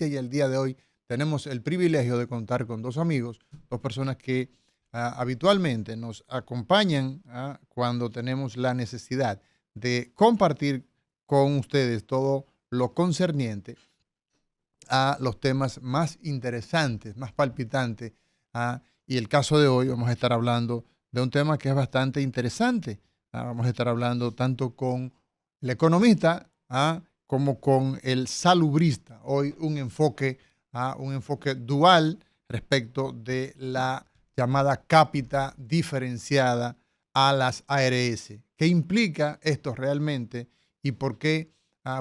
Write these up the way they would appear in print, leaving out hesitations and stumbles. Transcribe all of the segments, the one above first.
y el día de hoy tenemos el privilegio de contar con dos amigos, dos personas que habitualmente nos acompañan cuando tenemos la necesidad de compartir con ustedes todo lo concerniente a los temas más interesantes, más palpitantes. Y el caso de hoy vamos a estar hablando de un tema que es bastante interesante. Vamos a estar hablando tanto con el economista como con el salubrista. Hoy un enfoque dual respecto de la llamada cápita diferenciada a las ARS. ¿Qué implica esto realmente y por qué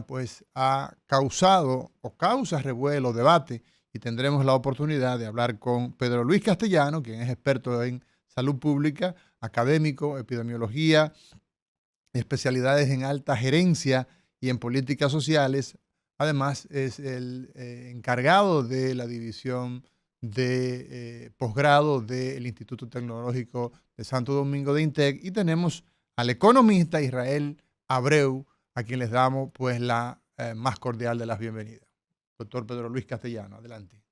pues ha causado o causa revuelo, debate, y tendremos la oportunidad de hablar con Pedro Luis Castellano, quien es experto en salud pública, académico, epidemiología, especialidades en alta gerencia y en políticas sociales. Además, es el encargado de la división de posgrado del Instituto Tecnológico de Santo Domingo de INTEC. Y tenemos al economista Israel Abreu, a quien les damos pues la más cordial de las bienvenidas. Doctor Pedro Luis Castellano, adelante.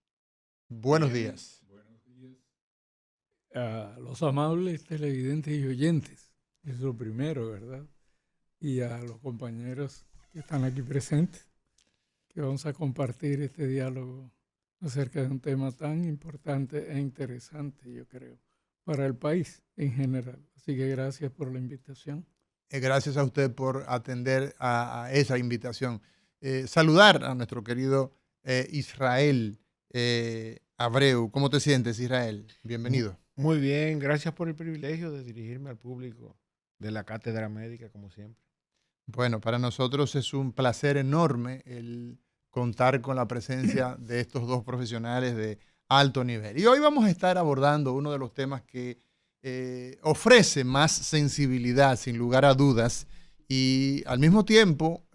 Buenos Bien, días. buenos días a los amables televidentes y oyentes, es lo primero, ¿verdad? Y a los compañeros que están aquí presentes, que vamos a compartir este diálogo acerca de un tema tan importante e interesante, yo creo, para el país en general. Así que gracias por la invitación. Gracias a usted por atender a esa invitación. Saludar a nuestro querido Israel Abreu. ¿Cómo te sientes, Israel? Bienvenido. Muy bien, gracias por el privilegio de dirigirme al público de la Cátedra Médica, como siempre. Bueno, para nosotros es un placer enorme el contar con la presencia de estos dos profesionales de alto nivel. Y hoy vamos a estar abordando uno de los temas que ofrece más sensibilidad, sin lugar a dudas, y al mismo tiempo,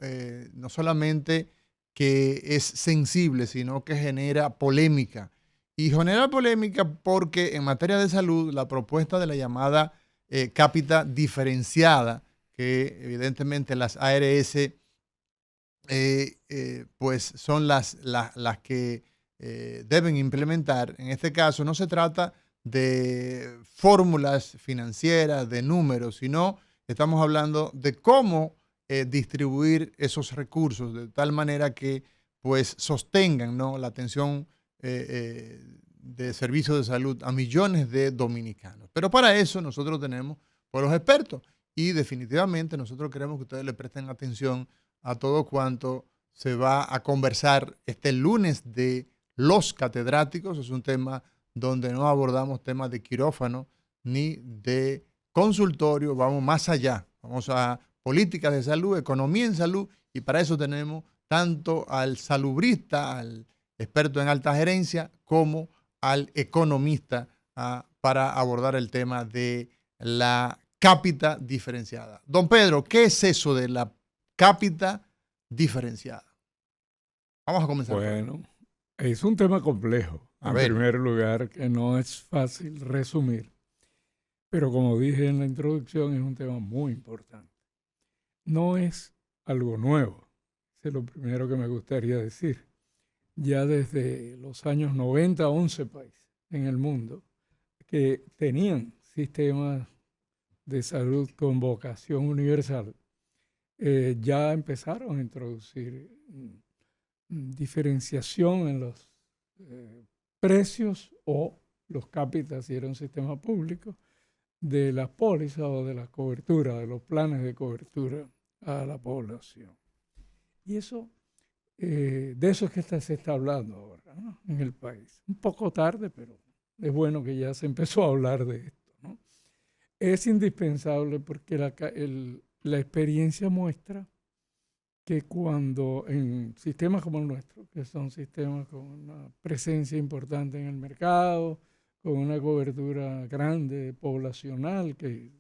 no solamente que es sensible, sino que genera polémica. Y genera polémica porque en materia de salud, la propuesta de la llamada cápita diferenciada, que evidentemente las ARS pues son las que deben implementar. En este caso no se trata de fórmulas financieras, de números, sino estamos hablando de cómo distribuir esos recursos de tal manera que pues sostengan, ¿no?, la atención de servicios de salud a millones de dominicanos. Pero para eso nosotros tenemos pues, los expertos. Y definitivamente nosotros queremos que ustedes le presten atención a todo cuanto se va a conversar este lunes de los catedráticos. Es un tema donde no abordamos temas de quirófano ni de consultorio, vamos más allá. Vamos a políticas de salud, economía en salud, y para eso tenemos tanto al salubrista, al experto en alta gerencia, como al economista para abordar el tema de la cápita diferenciada. Don Pedro, ¿qué es eso de la cápita diferenciada? Vamos a comenzar por ahí. Bueno, es un tema complejo, A en ver, primer lugar, que no es fácil resumir, pero como dije en la introducción, es un tema muy importante. No es algo nuevo, es lo primero que me gustaría decir. Ya desde los años 90, 11 países en el mundo que tenían sistemas de salud con vocación universal, ya empezaron a introducir diferenciación en los precios o los cápitas, si era un sistema público, de las pólizas o de la cobertura, de los planes de cobertura a la población. Y eso, de eso es que se está hablando ahora, ¿no?, en el país. Un poco tarde, pero es bueno que ya se empezó a hablar de esto, ¿no? Es indispensable porque la experiencia muestra que cuando en sistemas como el nuestro, que son sistemas con una presencia importante en el mercado, con una cobertura grande poblacional que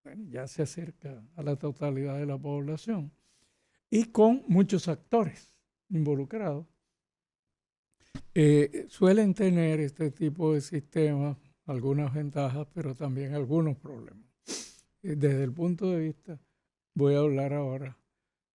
bueno, ya se acerca a la totalidad de la población y con muchos actores involucrados, suelen tener este tipo de sistemas algunas ventajas, pero también algunos problemas. Desde el punto de vista, voy a hablar ahora,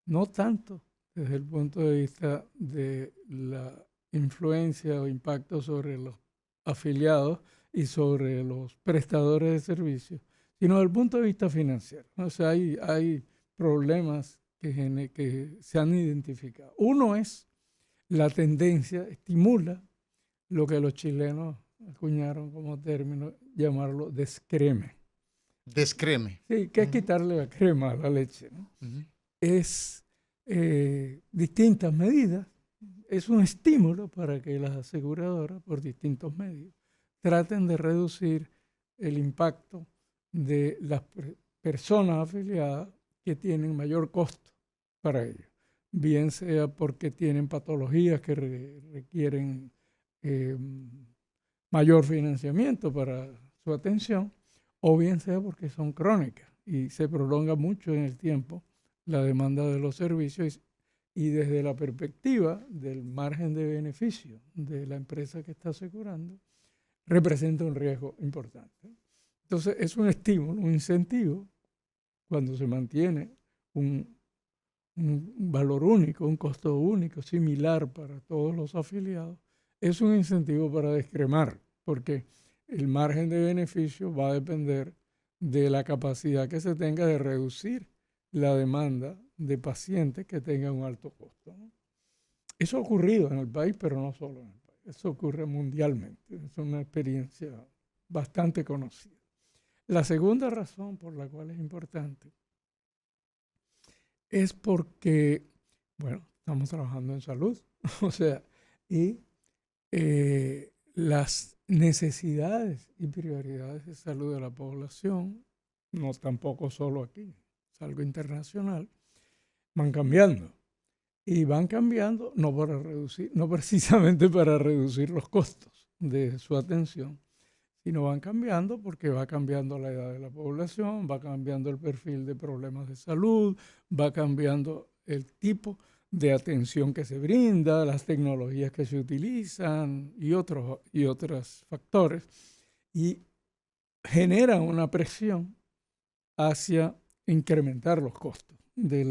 no tanto desde el punto de vista de la influencia o impacto sobre los afiliados y sobre los prestadores de servicios, sino desde el punto de vista financiero. O sea, hay problemas que se han identificado. Uno es la tendencia, estimula lo que los chilenos acuñaron como término, llamarlo descreme. Descreme. Sí, que es quitarle la crema a la leche, ¿no? Es distintas medidas, es un estímulo para que las aseguradoras, por distintos medios, traten de reducir el impacto de las personas afiliadas que tienen mayor costo para ellos, bien sea porque tienen patologías que requieren mayor financiamiento para su atención, o bien sea porque son crónicas y se prolonga mucho en el tiempo la demanda de los servicios y desde la perspectiva del margen de beneficio de la empresa que está asegurando, representa un riesgo importante. Entonces es un estímulo, un incentivo, cuando se mantiene un valor único, un costo único, similar para todos los afiliados, es un incentivo para descremar, porque el margen de beneficio va a depender de la capacidad que se tenga de reducir la demanda de pacientes que tengan un alto costo, ¿no? Eso ha ocurrido en el país, pero no solo en el país. Eso ocurre mundialmente. Es una experiencia bastante conocida. La segunda razón por la cual es importante es porque, bueno, estamos trabajando en salud, o sea, y las necesidades y prioridades de salud de la población, no tampoco solo aquí, es algo internacional, van cambiando. Y van cambiando no para reducir, no precisamente para reducir los costos de su atención, sino van cambiando porque va cambiando la edad de la población, va cambiando el perfil de problemas de salud, va cambiando el tipo de atención que se brinda, las tecnologías que se utilizan y otros factores, y genera una presión hacia incrementar los costos de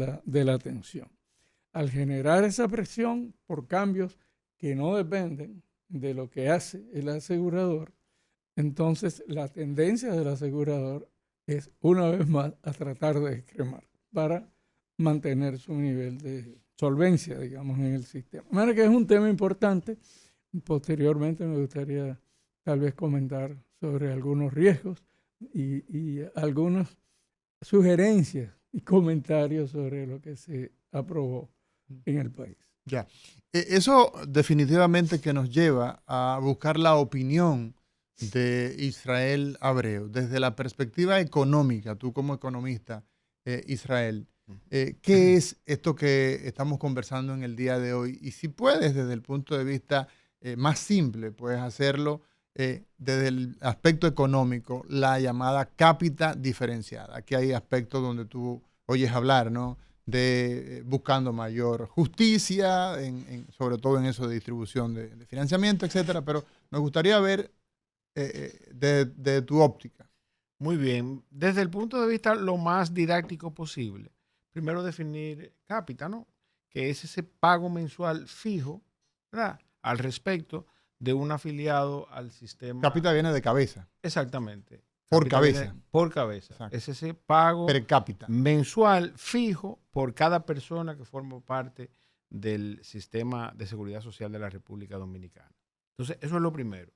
la atención. Al generar esa presión por cambios que no dependen de lo que hace el asegurador, entonces la tendencia del asegurador es una vez más a tratar de descremar para mantener su nivel de solvencia, digamos, en el sistema. De manera que es un tema importante. Posteriormente me gustaría tal vez comentar sobre algunos riesgos y algunas sugerencias y comentarios sobre lo que se aprobó en el país. Ya. Eso definitivamente que nos lleva a buscar la opinión de Israel Abreu. Desde la perspectiva económica, tú como economista, Israel, ¿qué es esto que estamos conversando en el día de hoy? Y si puedes, desde el punto de vista más simple, puedes hacerlo desde el aspecto económico, la llamada cápita diferenciada. Aquí hay aspectos donde tú oyes hablar, ¿no?, de buscando mayor justicia, sobre todo en eso de distribución de financiamiento, etcétera, pero nos gustaría ver de tu óptica. Muy bien. Desde el punto de vista lo más didáctico posible, primero definir cápita, ¿no?, que es ese pago mensual fijo, ¿verdad?, al respecto de un afiliado al sistema. Cápita viene de cabeza. Exactamente. Por cabeza. Por cabeza. Exacto. Es ese pago Per cápita mensual fijo por cada persona que forma parte del sistema de seguridad social de la República Dominicana. Entonces, eso es lo primero.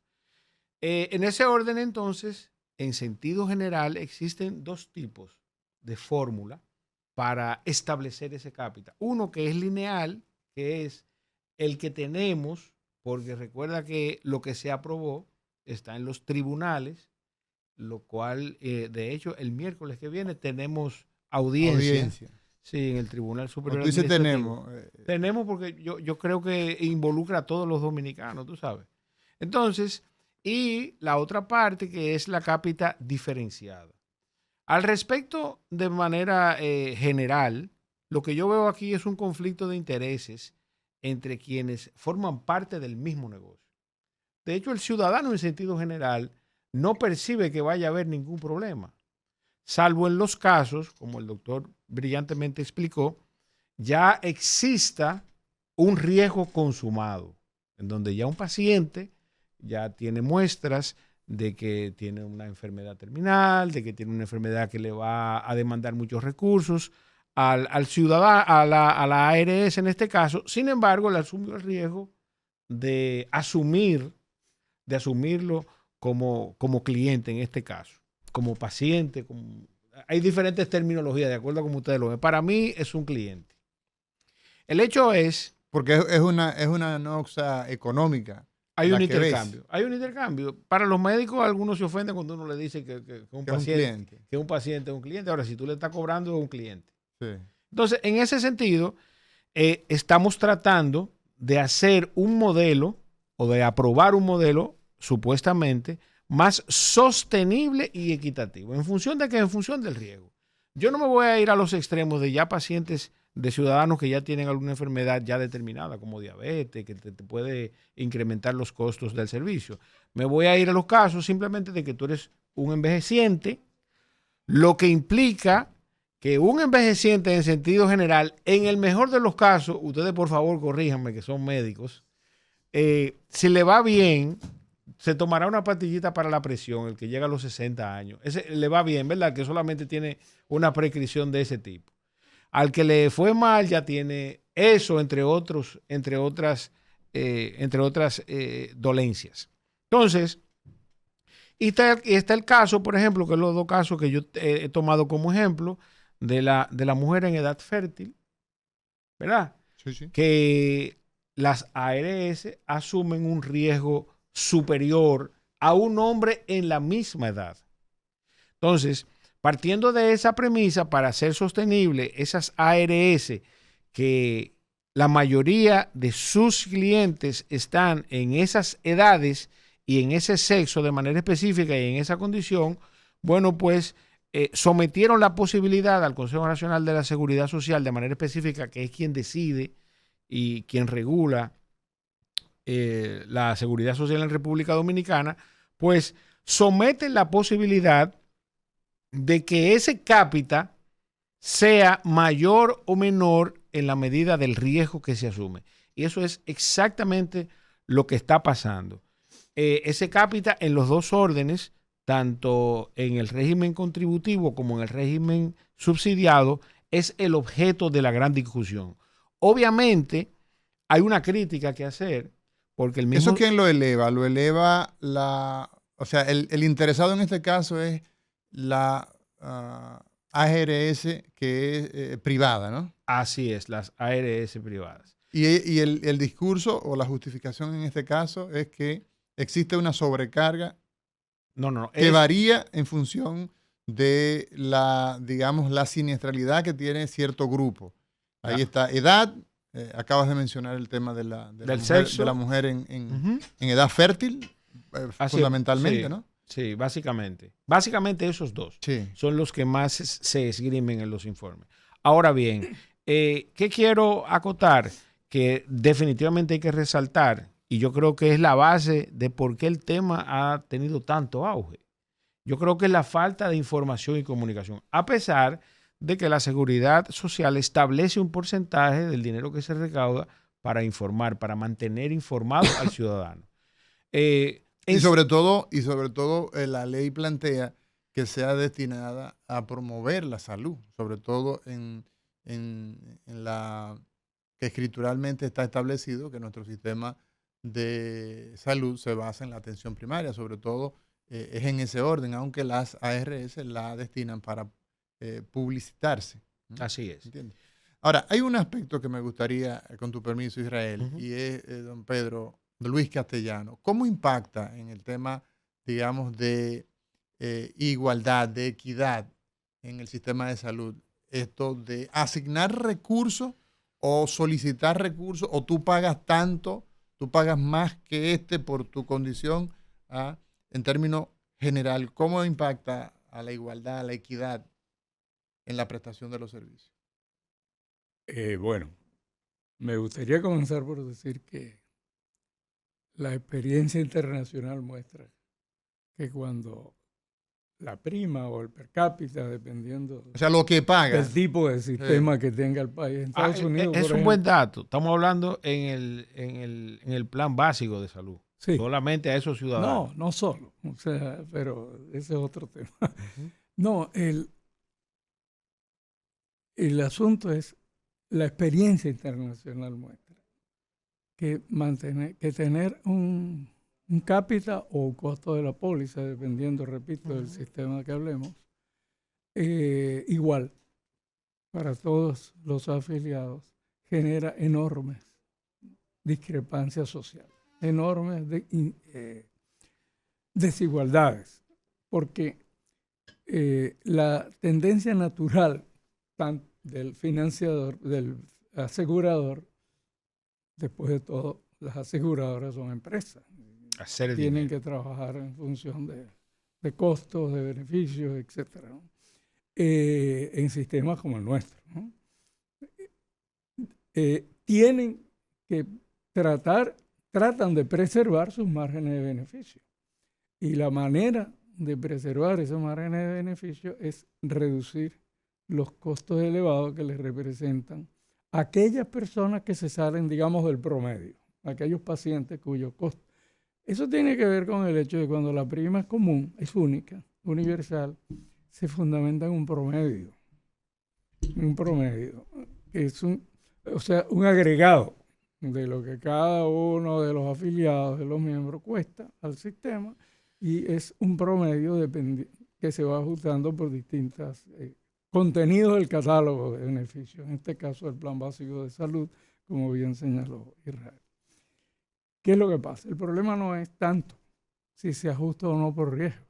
En ese orden, entonces, en sentido general, existen dos tipos de fórmula para establecer ese cápita. Uno que es lineal, que es el que tenemos, porque recuerda que lo que se aprobó está en los tribunales, lo cual, de hecho, el miércoles que viene tenemos audiencia. Sí, en el Tribunal Superior. Tú dices tenemos. Tenemos porque yo creo que involucra a todos los dominicanos, tú sabes. Entonces, y la otra parte que es la cápita diferenciada. Al respecto, de manera general, lo que yo veo aquí es un conflicto de intereses entre quienes forman parte del mismo negocio. De hecho, el ciudadano en sentido general no percibe que vaya a haber ningún problema, salvo en los casos, como el doctor brillantemente explicó, ya exista un riesgo consumado. en donde ya un paciente ya tiene muestras de que tiene una enfermedad terminal, de que tiene una enfermedad que le va a demandar muchos recursos al ciudadano, a la ARS en este caso. Sin embargo, le asumió el riesgo de asumirlo como cliente en este caso, como paciente. Hay diferentes terminologías de acuerdo a como ustedes lo ven. Para mí es un cliente. El hecho es... Porque es una noxa económica. Hay un la que intercambio. ves, Hay un intercambio. Para los médicos, algunos se ofenden cuando uno le dice que un que es un paciente, cliente. que un paciente es un cliente. Ahora, si tú le estás cobrando, es un cliente. Sí. Entonces, en ese sentido, estamos tratando de hacer un modelo o de aprobar un modelo supuestamente más sostenible y equitativo. ¿En función de qué? En función del riesgo. Yo no me voy a ir a los extremos de ya pacientes, de ciudadanos que ya tienen alguna enfermedad ya determinada, como diabetes, que te puede incrementar los costos del servicio. Me voy a ir a los casos simplemente de que tú eres un envejeciente, lo que implica que un envejeciente en sentido general, en el mejor de los casos, ustedes por favor corríjanme que son médicos, si le va bien, se tomará una pastillita para la presión, el que llega a los 60 años. Ese le va bien, ¿verdad? Que solamente tiene una prescripción de ese tipo. Al que le fue mal ya tiene eso, entre otras dolencias. Entonces, y está el caso, por ejemplo, que es los dos casos que yo he tomado como ejemplo, de la mujer en edad fértil, ¿verdad? Sí, sí. Que las ARS asumen un riesgo superior a un hombre en la misma edad. Entonces, partiendo de esa premisa, para ser sostenible, esas ARS que la mayoría de sus clientes están en esas edades y en ese sexo de manera específica y en esa condición, bueno, pues sometieron la posibilidad al Consejo Nacional de la Seguridad Social de manera específica, que es quien decide y quien regula la seguridad social en República Dominicana, pues someten la posibilidad de que ese cápita sea mayor o menor en la medida del riesgo que se asume. Y eso es exactamente lo que está pasando. Ese cápita en los dos órdenes, tanto en el régimen contributivo como en el régimen subsidiado, es el objeto de la gran discusión. Obviamente, hay una crítica que hacer, porque el mismo... ¿Eso quién lo eleva? Lo eleva o sea, el interesado en este caso es la ARS que es privada, ¿no? Así es, las ARS privadas. Y el discurso o la justificación en este caso es que existe una sobrecarga No, que varía en función de digamos, la siniestralidad que tiene cierto grupo. Ahí está edad, acabas de mencionar el tema de la mujer en edad fértil, fundamentalmente, sí, ¿no? Sí, básicamente. Básicamente esos dos son los que más se esgrimen en los informes. Ahora bien, ¿qué quiero acotar? Que definitivamente hay que resaltar, y yo creo que es la base de por qué el tema ha tenido tanto auge. Yo creo que es la falta de información y comunicación, a pesar de que la Seguridad Social establece un porcentaje del dinero que se recauda para informar, para mantener informado al ciudadano. Y sobre todo, la ley plantea que sea destinada a promover la salud, sobre todo en la que escrituralmente está establecido que nuestro sistema de salud se basa en la atención primaria, sobre todo es en ese orden, aunque las ARS la destinan para publicitarse. Así es. ¿Entiendes? Ahora, hay un aspecto que me gustaría, con tu permiso, Israel, y es, don Pedro, Luis Castellano. ¿Cómo impacta en el tema, digamos, de igualdad, de equidad en el sistema de salud, esto de asignar recursos o solicitar recursos, o tú pagas tanto, tú pagas más que por tu condición, en términos general? ¿Cómo impacta a la igualdad, a la equidad en la prestación de los servicios? Bueno, me gustaría comenzar por decir que la experiencia internacional muestra que cuando la prima o el per cápita, dependiendo O sea, lo que paga. del tipo de sistema que tenga el país. En Estados Unidos, es por un ejemplo, buen dato. Estamos hablando en el plan básico de salud. sí. Solamente a esos ciudadanos. No solo, o sea, pero ese es otro tema. Ujú. No, el asunto es la experiencia internacional muestra que tener un cápita o un costo de la póliza, dependiendo, repito, del sistema que hablemos, igual para todos los afiliados, genera enormes discrepancias sociales, enormes desigualdades, porque la tendencia natural del financiador, del asegurador, después de todo, las aseguradoras son empresas. Hacer el Tienen dinero. que trabajar en función de costos, de beneficios, etcétera, ¿no? En sistemas como el nuestro, ¿no? Tienen que tratan de preservar sus márgenes de beneficio. Y la manera de preservar esos márgenes de beneficio es reducir los costos elevados que les representan aquellas personas que se salen, digamos, del promedio, aquellos pacientes cuyos costos. Eso tiene que ver con el hecho de cuando la prima es común, es única, universal, se fundamenta en un promedio, que es un agregado de lo que cada uno de los afiliados, de los miembros, cuesta al sistema, y es un promedio que se va ajustando por distintos contenidos del catálogo de beneficios, en este caso el Plan Básico de Salud, como bien señaló Israel. ¿Qué es lo que pasa? El problema no es tanto si se ajusta o no por riesgo.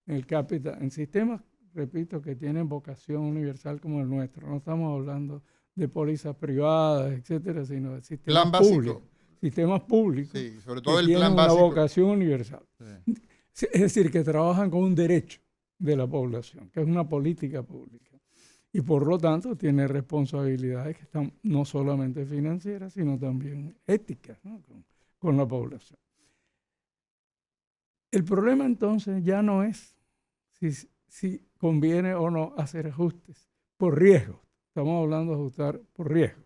En sistemas, repito, que tienen vocación universal como el nuestro, no estamos hablando de pólizas privadas, etcétera, sino de sistemas públicos. Sistemas públicos, Sí, sobre todo que el tienen plan una básico. vocación universal. Sí. Es decir, que trabajan con un derecho de la población, que es una política pública. Y por lo tanto tiene responsabilidades que están no solamente financieras, sino también éticas, ¿no? con la población. El problema entonces ya no es si conviene o no hacer ajustes por riesgo. Estamos hablando de ajustar por riesgo.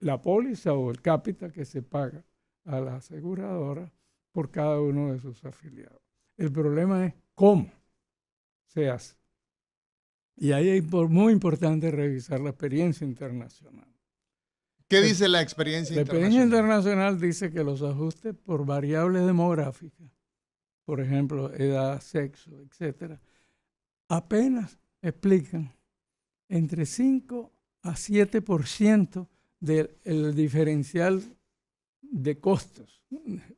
La póliza o el cápita que se paga a la aseguradora por cada uno de sus afiliados. El problema es cómo se hace. Y ahí es muy importante revisar la experiencia internacional. ¿Qué dice la experiencia La internacional? experiencia internacional dice que los ajustes por variables demográficas, por ejemplo, edad, sexo, etcétera, apenas explican entre 5 a 7% del diferencial de costos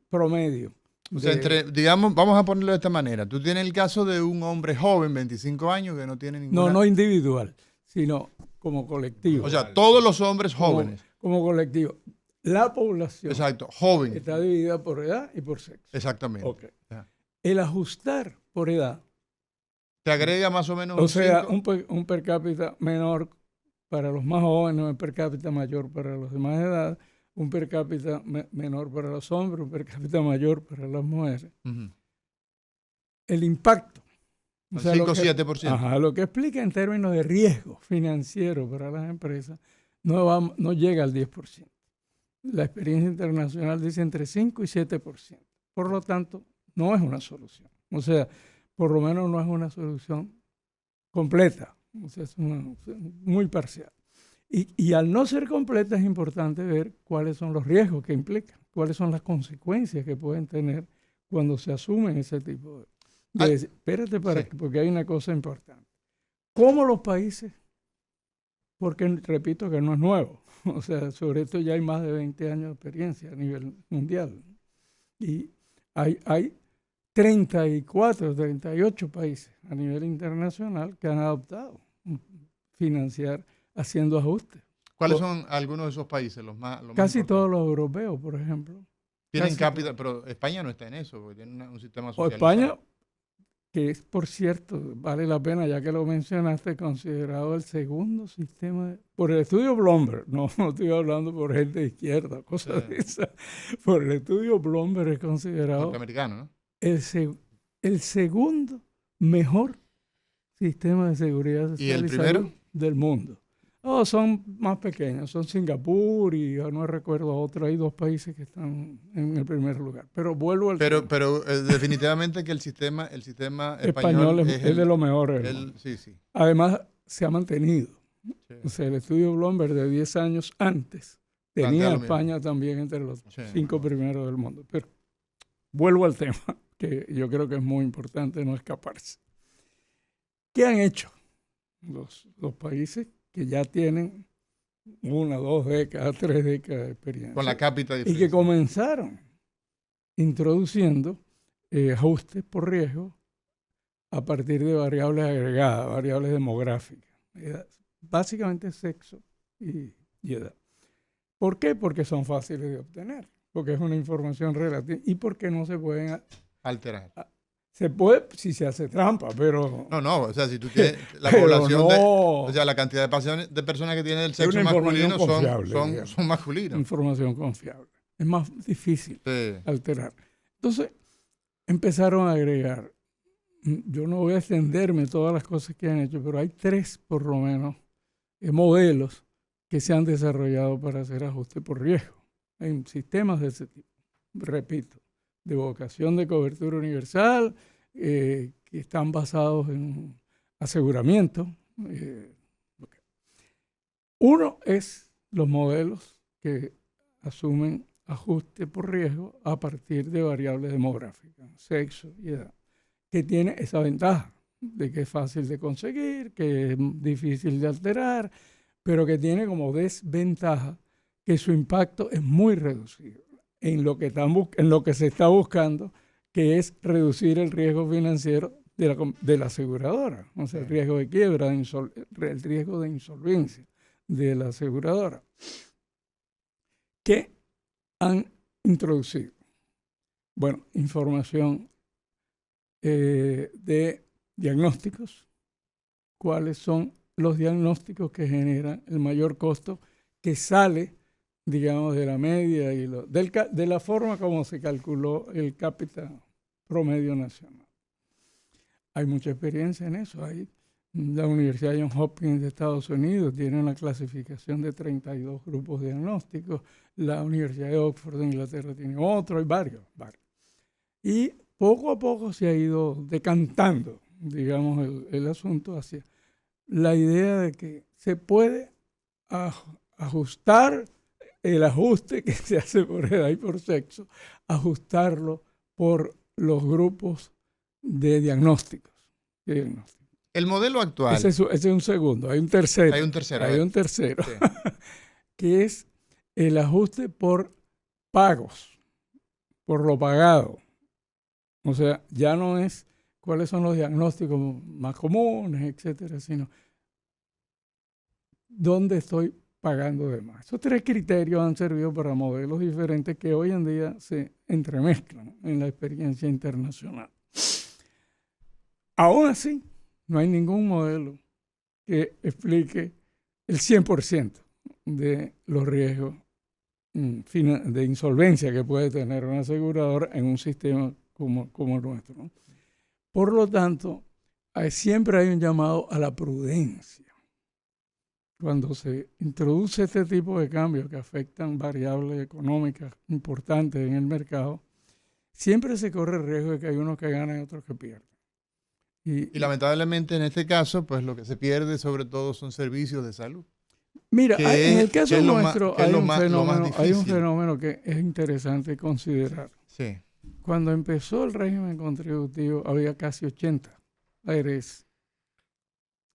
promedio. O sea, digamos, vamos a ponerlo de esta manera. Tú tienes el caso de un hombre joven, 25 años, que no tiene ninguna... No individual, sino como colectivo. O sea, todos los hombres jóvenes. Como colectivo. La población Exacto, joven. está dividida por edad y por sexo. Exactamente. Okay. El ajustar por edad, Te agrega más o menos o sea, 5. un per cápita menor para los más jóvenes, un per cápita mayor para los de más edad, un per cápita menor para los hombres, un per cápita mayor para las mujeres. Uh-huh. El impacto. O sea, 5 o 7%. Ajá, lo que explica en términos de riesgo financiero para las empresas no llega al 10%. La experiencia internacional dice entre 5 y 7%. Por lo tanto, no es una solución. O sea, por lo menos no es una solución completa. O sea, es muy parcial. Y al no ser completa es importante ver cuáles son los riesgos que implican, cuáles son las consecuencias que pueden tener cuando se asumen ese tipo de espérate, porque hay una cosa importante. ¿Cómo los países? Porque repito que no es nuevo. O sea, sobre esto ya hay más de 20 años de experiencia a nivel mundial. Y hay 34, 38 países a nivel internacional que han adoptado financiar haciendo ajustes. ¿Cuáles son algunos de esos países? Los más casi todos los europeos, por ejemplo. Tienen cápita, pero España no está en eso, porque tiene un sistema social. O España, que es, por cierto, vale la pena, ya que lo mencionaste, considerado el segundo sistema, por el estudio Bloomberg, no estoy hablando por gente de izquierda, cosas de esas, por el estudio Bloomberg es considerado norteamericano, ¿no? el segundo mejor sistema de seguridad social ¿Y el salud primero? del mundo. Oh, son más pequeños, son Singapur y yo no recuerdo otro, hay 2 países que están en el primer lugar. Pero vuelvo al tema. Pero definitivamente que el sistema español Español es de los mejores del mundo. sí, sí. Además, se ha mantenido. Sí. O sea, el estudio Bloomberg de 10 años antes Plantea tenía a lo mismo. España también entre los Sí. 5 primeros del mundo. Pero vuelvo al tema, que yo creo que es muy importante no escaparse. ¿Qué han hecho los países que ya tienen 1, 2 décadas, 3 décadas de experiencia? Con la cápita Y que comenzaron introduciendo ajustes por riesgo a partir de variables agregadas, variables demográficas, edad, básicamente sexo y edad. ¿Por qué? Porque son fáciles de obtener, porque es una información relativa y porque no se pueden alterar. Se puede si se hace trampa, pero... No, o sea, si tú tienes la pero población no, o sea, la cantidad de personas que tienen el es sexo una información masculino confiable, son masculinos. información confiable. Es más difícil Sí. alterar. Entonces, empezaron a agregar. Yo no voy a extenderme todas las cosas que han hecho, pero hay 3 por lo menos modelos que se han desarrollado para hacer ajuste por riesgo en sistemas de ese tipo. Repito, de vocación de cobertura universal, que están basados en aseguramiento. Uno es los modelos que asumen ajuste por riesgo a partir de variables demográficas, sexo y edad, que tiene esa ventaja de que es fácil de conseguir, que es difícil de alterar, pero que tiene como desventaja que su impacto es muy reducido en lo que se está buscando, que es reducir el riesgo financiero de la aseguradora, o sea, el riesgo de quiebra, el riesgo de insolvencia de la aseguradora. ¿Qué han introducido? Bueno, información de diagnósticos. ¿Cuáles son los diagnósticos que generan el mayor costo que sale, digamos, de la media y de la forma como se calculó el cápita promedio nacional? Hay mucha experiencia en eso. La Universidad de Johns Hopkins de Estados Unidos tiene una clasificación de 32 grupos diagnósticos. La Universidad de Oxford de Inglaterra tiene otro, hay varios. Y poco a poco se ha ido decantando, digamos, el asunto hacia la idea de que se puede ajustar el ajuste que se hace por edad y por sexo, ajustarlo por los grupos de diagnósticos. El modelo actual. Ese es un segundo. Hay un tercero. Hay un tercero. Hay un tercero, Sí. que es el ajuste por pagos, por lo pagado. O sea, ya no es cuáles son los diagnósticos más comunes, etcétera, sino dónde estoy pagando de más. Esos 3 criterios han servido para modelos diferentes que hoy en día se entremezclan en la experiencia internacional. Aún así, no hay ningún modelo que explique el 100% de los riesgos de insolvencia que puede tener una aseguradora en un sistema como el nuestro, ¿no? Por lo tanto, siempre hay un llamado a la prudencia. Cuando se introduce este tipo de cambios que afectan variables económicas importantes en el mercado, siempre se corre el riesgo de que hay unos que ganan y otros que pierden. Y lamentablemente en este caso, pues lo que se pierde sobre todo son servicios de salud. Mira, en el caso nuestro hay un fenómeno que es interesante considerar. Sí. Cuando empezó el régimen contributivo había casi 80 ARS.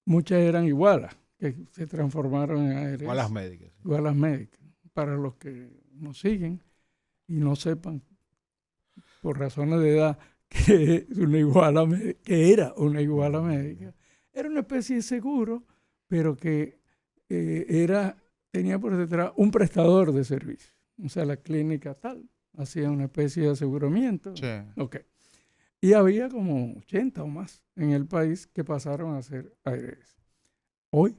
Muchas eran igualas, que se transformaron en ARS. Igualas médicas. Igualas médicas. Para los que nos siguen y no sepan, por razones de edad, que era una iguala médica, era una especie de seguro, pero que tenía por detrás un prestador de servicios. O sea, la clínica tal hacía una especie de aseguramiento. Sí. Okay. Y había como 80 o más en el país que pasaron a ser ARS. Hoy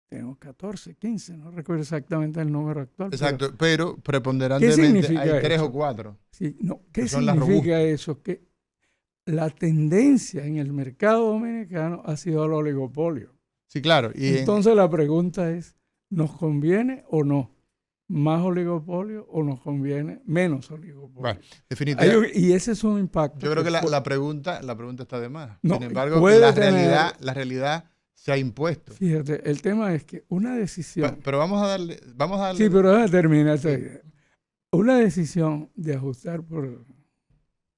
tenemos 14, 15, no recuerdo exactamente el número actual. Exacto, pero preponderantemente hay 3 eso? o 4. Sí, no, ¿qué significa eso? Que la tendencia en el mercado dominicano ha sido al oligopolio. Sí, claro. Entonces la pregunta es, ¿nos conviene o no más oligopolio o nos conviene menos oligopolio? Bueno, definitivamente. Y ese es un impacto. Yo creo que la pregunta está de más. No, sin embargo, la realidad se ha impuesto. Fíjate, el tema es que una decisión... Pero vamos a darle... Sí, pero déjame terminar esta idea. Una decisión de ajustar por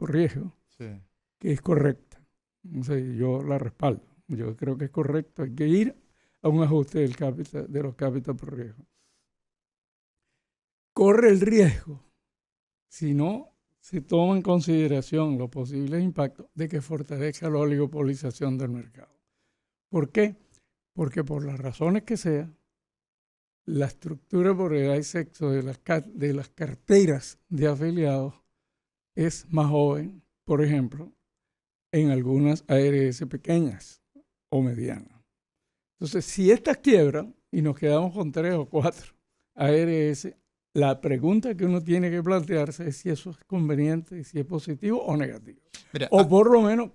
riesgo, Sí. que es correcta. O sea, yo la respaldo. Yo creo que es correcto. Hay que ir a un ajuste de los cápitas por riesgo. Corre el riesgo, si no se toma en consideración los posibles impactos, de que fortalezca la oligopolización del mercado. ¿Por qué? Porque por las razones que sean, la estructura por edad y sexo de las carteras de afiliados es más joven, por ejemplo, en algunas ARS pequeñas o medianas. Entonces, si estas quiebran y nos quedamos con 3 o 4 ARS, la pregunta que uno tiene que plantearse es si eso es conveniente, si es positivo o negativo. Mira, o por lo menos,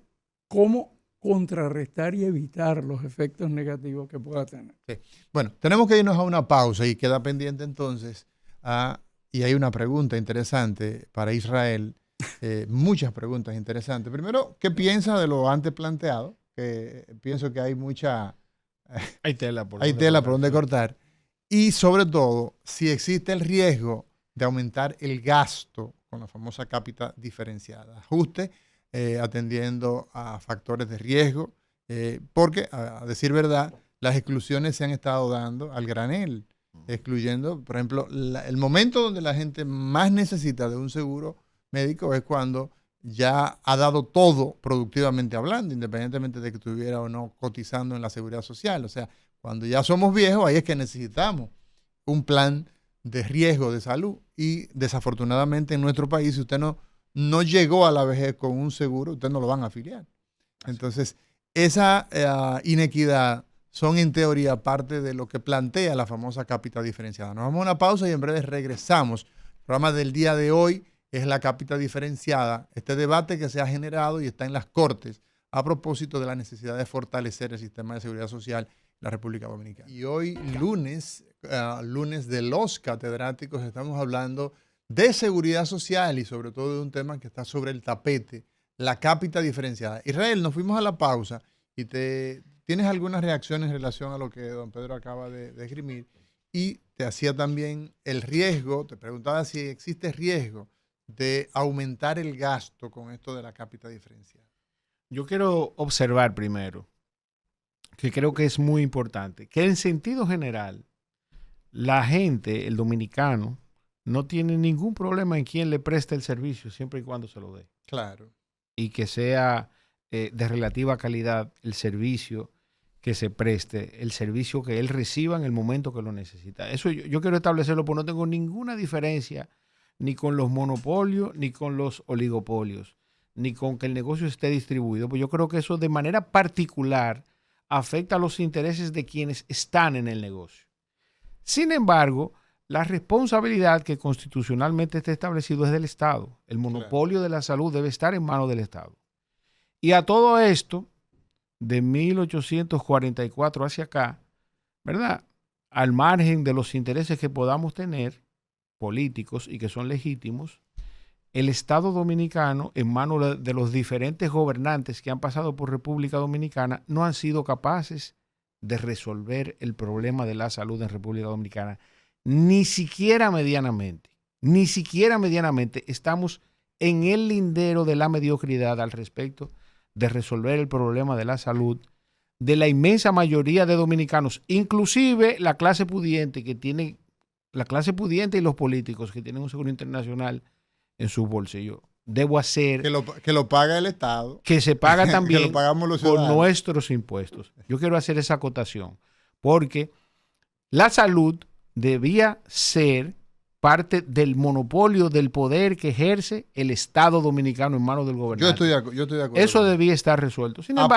cómo contrarrestar y evitar los efectos negativos que pueda tener. Sí. Bueno, tenemos que irnos a una pausa y queda pendiente entonces, y hay una pregunta interesante para Israel, muchas preguntas interesantes. Primero, ¿qué piensa de lo antes planteado? Que pienso que hay mucha... hay tela por donde cortar. Y sobre todo, si existe el riesgo de aumentar el gasto con la famosa cápita diferenciada. Ajuste atendiendo a factores de riesgo, porque, a decir verdad, las exclusiones se han estado dando al granel, excluyendo, por ejemplo, el momento donde la gente más necesita de un seguro médico es cuando ya ha dado todo productivamente hablando, independientemente de que estuviera o no cotizando en la seguridad social. O sea, cuando ya somos viejos, ahí es que necesitamos un plan de riesgo de salud. Y desafortunadamente en nuestro país, si usted no llegó a la vejez con un seguro, usted no lo van a afiliar. Entonces, esa inequidad son en teoría parte de lo que plantea la famosa cápita diferenciada. Nos vamos a una pausa y en breve regresamos. El programa del día de hoy es la cápita diferenciada, este debate que se ha generado y está en las Cortes a propósito de la necesidad de fortalecer el sistema de seguridad social en la República Dominicana. Y hoy, lunes de los catedráticos, estamos hablando de seguridad social y sobre todo de un tema que está sobre el tapete, la cápita diferenciada. Israel, nos fuimos a la pausa y tienes algunas reacciones en relación a lo que don Pedro acaba de esgrimir y te hacía también el riesgo, te preguntaba si existe riesgo de aumentar el gasto con esto de la cápita diferenciada. Yo quiero observar primero, que creo que es muy importante, que en sentido general, la gente, el dominicano, no tiene ningún problema en quién le preste el servicio, siempre y cuando se lo dé. Claro. Y que sea de relativa calidad el servicio que se preste, el servicio que él reciba en el momento que lo necesita. Eso yo quiero establecerlo porque no tengo ninguna diferencia ni con los monopolios, ni con los oligopolios, ni con que el negocio esté distribuido. Pues yo creo que eso de manera particular afecta a los intereses de quienes están en el negocio. Sin embargo, la responsabilidad que constitucionalmente está establecido es del Estado. El monopolio de la salud debe estar en manos del Estado. Y a todo esto, de 1844 hacia acá, ¿verdad? Al margen de los intereses que podamos tener, políticos y que son legítimos, el Estado dominicano, en manos de los diferentes gobernantes que han pasado por República Dominicana, no han sido capaces de resolver el problema de la salud en República Dominicana. Ni siquiera medianamente estamos en el lindero de la mediocridad al respecto de resolver el problema de la salud de la inmensa mayoría de dominicanos, inclusive la clase pudiente y los políticos que tienen un seguro internacional en sus bolsillos. Debo hacer... Que lo paga el Estado. Que se paga también que lo pagamos los con ciudadanos. nuestros impuestos. Yo quiero hacer esa acotación, porque la salud debía ser parte del monopolio del poder que ejerce el Estado dominicano en manos del gobernante. Yo estoy de acuerdo. Eso debía estar resuelto. Sin embargo,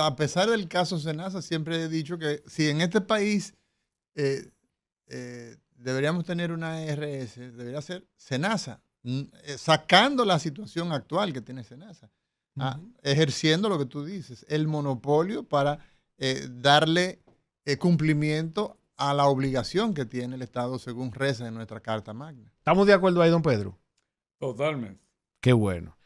a pesar del caso Senasa, siempre he dicho que si en este país deberíamos tener una ARS, debería ser Senasa, sacando la situación actual que tiene Senasa. ejerciendo lo que tú dices, el monopolio para darle cumplimiento a la obligación que tiene el Estado según reza en nuestra Carta Magna. ¿Estamos de acuerdo ahí, don Pedro? Totalmente. Qué bueno.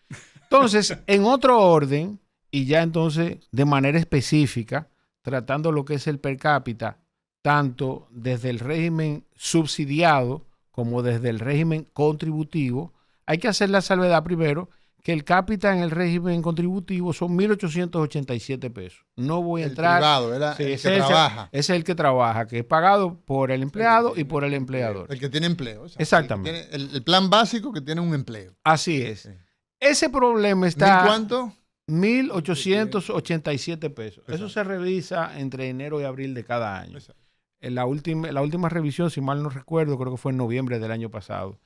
Entonces, en otro orden, y ya entonces de manera específica, tratando lo que es el per cápita, tanto desde el régimen subsidiado como desde el régimen contributivo, hay que hacer la salvedad primero que el cápita en el régimen contributivo son 1.887 pesos. No voy a entrar. El privado, ¿verdad? Sí, el que trabaja. Ese es el que trabaja, que es pagado por el empleado y por el empleador. El que tiene empleo. Exactamente. El plan básico que tiene un empleo. Así es. Sí. Ese problema está... ¿Mil cuánto? 1.887 pesos. Exacto. Eso se revisa entre enero y abril de cada año. Exacto. La última revisión, si mal no recuerdo, creo que fue en noviembre del año pasado,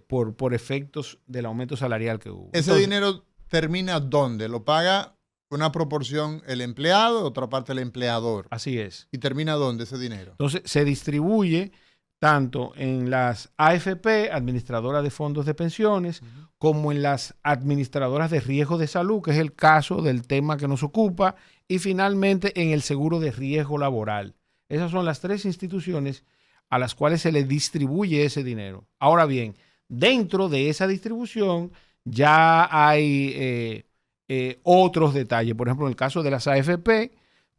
por efectos del aumento salarial que hubo. ¿Ese dinero termina dónde? ¿Lo paga una proporción el empleado, otra parte el empleador? Así es. ¿Y termina dónde ese dinero? Entonces, se distribuye tanto en las AFP, administradoras de fondos de pensiones, como en las administradoras de riesgo de salud, que es el caso del tema que nos ocupa, y finalmente en el seguro de riesgo laboral. Esas son las tres instituciones a las cuales se le distribuye ese dinero. Ahora bien, dentro de esa distribución ya hay otros detalles. Por ejemplo, en el caso de las AFP,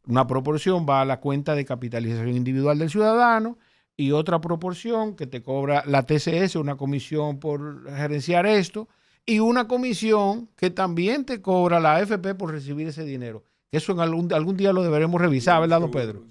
una proporción va a la cuenta de capitalización individual del ciudadano y otra proporción que te cobra la TCS, una comisión por gerenciar esto, y una comisión que también te cobra la AFP por recibir ese dinero. Eso en algún día lo deberemos revisar, ¿verdad, don Pedro?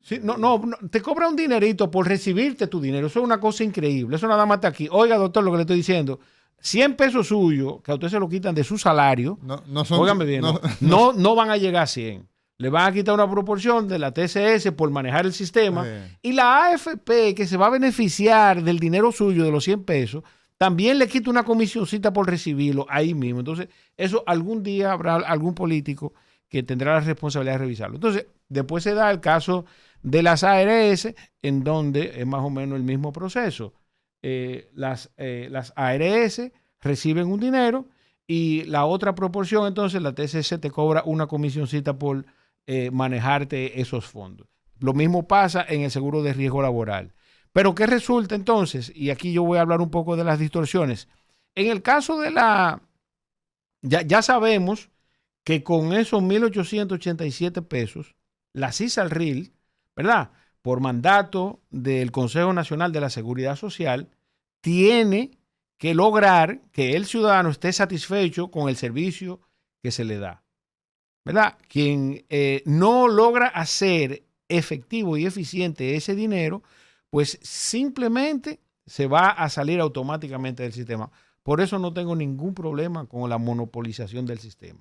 Sí, no, te cobra un dinerito por recibirte tu dinero. Eso es una cosa increíble. Eso nada más está aquí. Oiga, doctor, lo que le estoy diciendo, 100 pesos suyos, que a usted se lo quitan de su salario, no son, óigame bien, no van a llegar a 100. Le van a quitar una proporción de la TCS por manejar el sistema. Y la AFP, que se va a beneficiar del dinero suyo de los 100 pesos, también le quita una comisioncita por recibirlo ahí mismo. Entonces, eso algún día habrá algún político que tendrá la responsabilidad de revisarlo. Entonces, después se da el caso de las ARS, en donde es más o menos el mismo proceso. Las ARS reciben un dinero y la otra proporción, entonces, la TCS te cobra una comisioncita por manejarte esos fondos. Lo mismo pasa en el seguro de riesgo laboral. Pero ¿qué resulta entonces? Y aquí yo voy a hablar un poco de las distorsiones. En el caso de ya sabemos que con esos 1.887 pesos, la CISALRIL, ¿verdad?, por mandato del Consejo Nacional de la Seguridad Social, tiene que lograr que el ciudadano esté satisfecho con el servicio que se le da, ¿verdad? Quien no logra hacer efectivo y eficiente ese dinero, pues simplemente se va a salir automáticamente del sistema. Por eso no tengo ningún problema con la monopolización del sistema.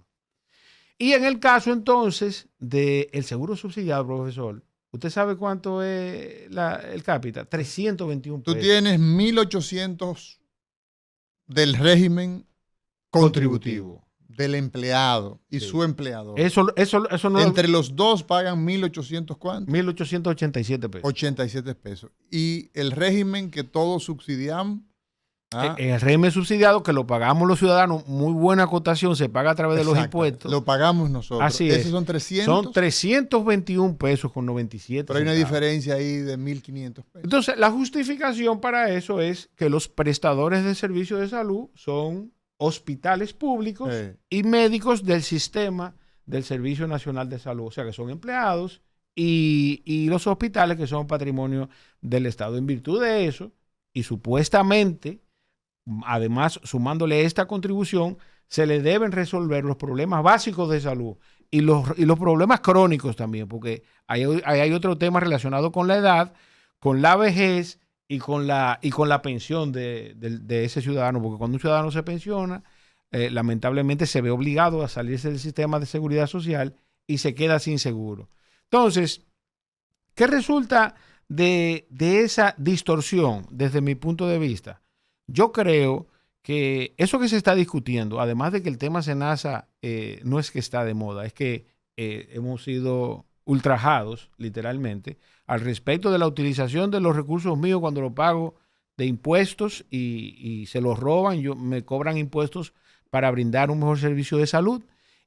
Y en el caso entonces del seguro subsidiado, profesor, ¿usted sabe cuánto es el cápita? 321 pesos. Tú tienes 1.800 del régimen contributivo, del empleado y su empleador. Eso no. Entre los dos pagan 1.800 ¿cuánto? 1.887 pesos. 87 pesos. Y el régimen que todos subsidiamos. El régimen subsidiado que lo pagamos los ciudadanos, muy buena acotación, se paga a través de los impuestos. Lo pagamos nosotros. Así es. Esos son 300. Son 321 pesos con 97 Pero hay una centavos. diferencia ahí de 1.500 pesos. Entonces, la justificación para eso es que los prestadores de servicios de salud son hospitales públicos y médicos del sistema del Servicio Nacional de Salud. O sea, que son empleados y los hospitales que son patrimonio del Estado. En virtud de eso, y supuestamente, además, sumándole esta contribución, se le deben resolver los problemas básicos de salud y los problemas crónicos también, porque hay otro tema relacionado con la edad, con la vejez y con la pensión de ese ciudadano, porque cuando un ciudadano se pensiona, lamentablemente se ve obligado a salirse del sistema de seguridad social y se queda sin seguro. Entonces, ¿qué resulta de esa distorsión desde mi punto de vista? Yo creo que eso que se está discutiendo, además de que el tema SENASA no es que está de moda, es que hemos sido ultrajados, literalmente, al respecto de la utilización de los recursos míos cuando lo pago de impuestos y se los roban, me cobran impuestos para brindar un mejor servicio de salud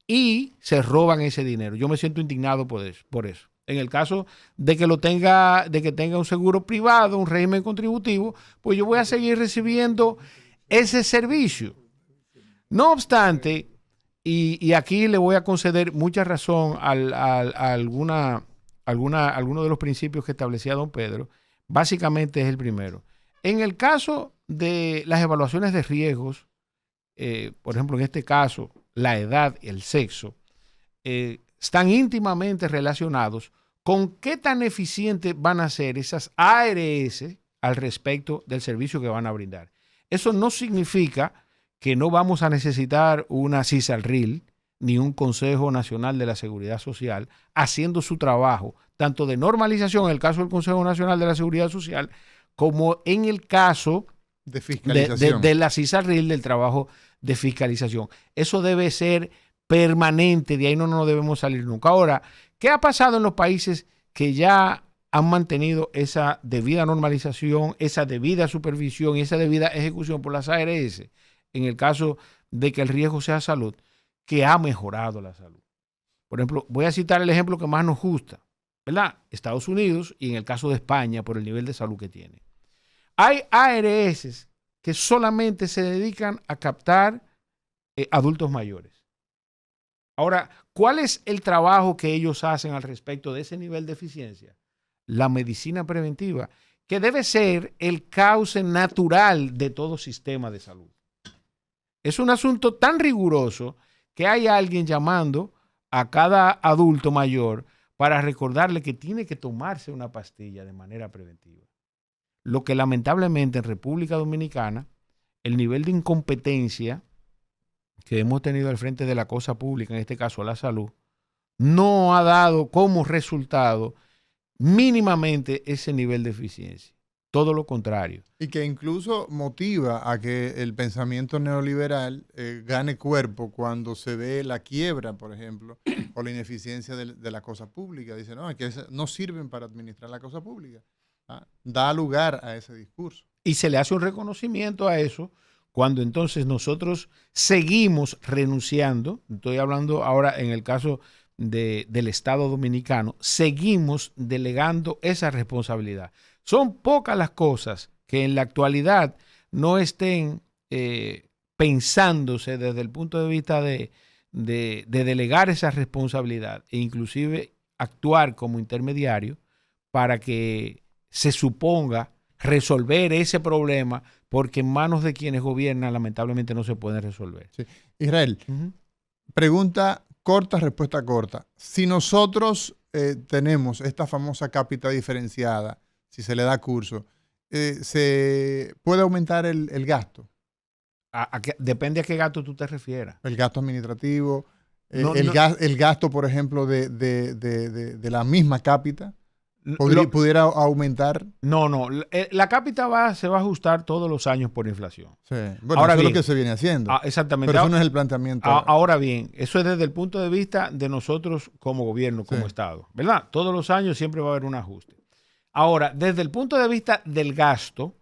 y se roban ese dinero. Yo me siento indignado por eso. En el caso de que tenga un seguro privado, un régimen contributivo, pues yo voy a seguir recibiendo ese servicio. No obstante, y aquí le voy a conceder mucha razón a alguno de los principios que establecía don Pedro, básicamente es el primero. En el caso de las evaluaciones de riesgos, por ejemplo, en este caso, la edad y el sexo, están íntimamente relacionados con qué tan eficientes van a ser esas ARS al respecto del servicio que van a brindar. Eso no significa que no vamos a necesitar una CISALRIL ni un Consejo Nacional de la Seguridad Social haciendo su trabajo, tanto de normalización en el caso del Consejo Nacional de la Seguridad Social, como en el caso de fiscalización de la CISALRIL, del trabajo de fiscalización. Eso debe ser permanente, de ahí no nos debemos salir nunca. Ahora, ¿qué ha pasado en los países que ya han mantenido esa debida normalización, esa debida supervisión y esa debida ejecución por las ARS? En el caso de que el riesgo sea salud, que ha mejorado la salud. Por ejemplo, voy a citar el ejemplo que más nos gusta, ¿verdad? Estados Unidos y en el caso de España por el nivel de salud que tiene. Hay ARS que solamente se dedican a captar adultos mayores. Ahora, ¿cuál es el trabajo que ellos hacen al respecto de ese nivel de eficiencia? La medicina preventiva, que debe ser el cauce natural de todo sistema de salud. Es un asunto tan riguroso que hay alguien llamando a cada adulto mayor para recordarle que tiene que tomarse una pastilla de manera preventiva. Lo que lamentablemente en República Dominicana, el nivel de incompetencia que hemos tenido al frente de la cosa pública, en este caso la salud, no ha dado como resultado mínimamente ese nivel de eficiencia. Todo lo contrario. Y que incluso motiva a que el pensamiento neoliberal gane cuerpo cuando se ve la quiebra, por ejemplo, o la ineficiencia de la cosa pública. Dice, no, es que no sirven para administrar la cosa pública. Da lugar a ese discurso. Y se le hace un reconocimiento a eso cuando entonces nosotros seguimos renunciando. Estoy hablando ahora en el caso del Estado Dominicano, seguimos delegando esa responsabilidad. Son pocas las cosas que en la actualidad no estén pensándose desde el punto de vista de delegar esa responsabilidad e inclusive actuar como intermediario para que se suponga resolver ese problema, porque en manos de quienes gobiernan lamentablemente no se puede resolver. Sí. Israel, pregunta corta, respuesta corta. Si nosotros tenemos esta famosa cápita diferenciada, si se le da curso, ¿se puede aumentar el gasto? Depende a qué gasto tú te refieras. El gasto administrativo, el gasto, por ejemplo, de la misma cápita. ¿Pudiera aumentar? No. La cápita se va a ajustar todos los años por inflación. Sí. Bueno, ahora eso bien, es lo que se viene haciendo. Exactamente. Pero eso no es el planteamiento. Ahora bien, eso es desde el punto de vista de nosotros como gobierno, como Estado, ¿verdad? Todos los años siempre va a haber un ajuste. Ahora, desde el punto de vista del gasto,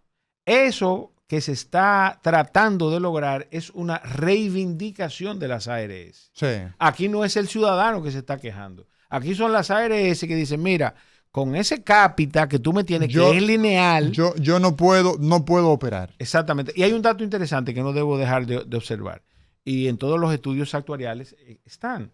eso que se está tratando de lograr es una reivindicación de las ARS. Sí. Aquí no es el ciudadano que se está quejando. Aquí son las ARS que dicen, mira, con ese cápita que tú me tienes, que es lineal. Yo no puedo operar. Exactamente. Y hay un dato interesante que no debo dejar de observar. Y en todos los estudios actuariales están.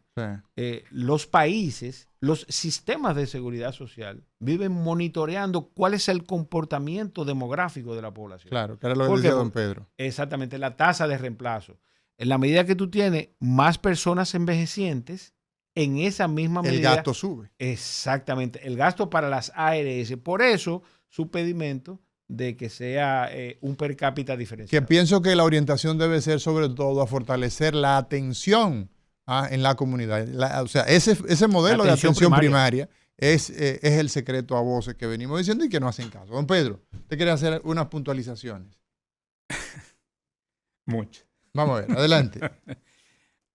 Sí. Los países, los sistemas de seguridad social viven monitoreando cuál es el comportamiento demográfico de la población. Claro, que era lo que decía don Pedro. Exactamente, la tasa de reemplazo. En la medida que tú tienes más personas envejecientes, en esa misma medida... El gasto sube. Exactamente, el gasto para las ARS. Por eso, su pedimento de que sea un per cápita diferenciado. Que pienso que la orientación debe ser sobre todo a fortalecer la atención en la comunidad. O sea, ese modelo de atención primaria es el secreto a voces que venimos diciendo y que no hacen caso. Don Pedro, ¿usted quiere hacer unas puntualizaciones? Muchas. Vamos a ver, adelante.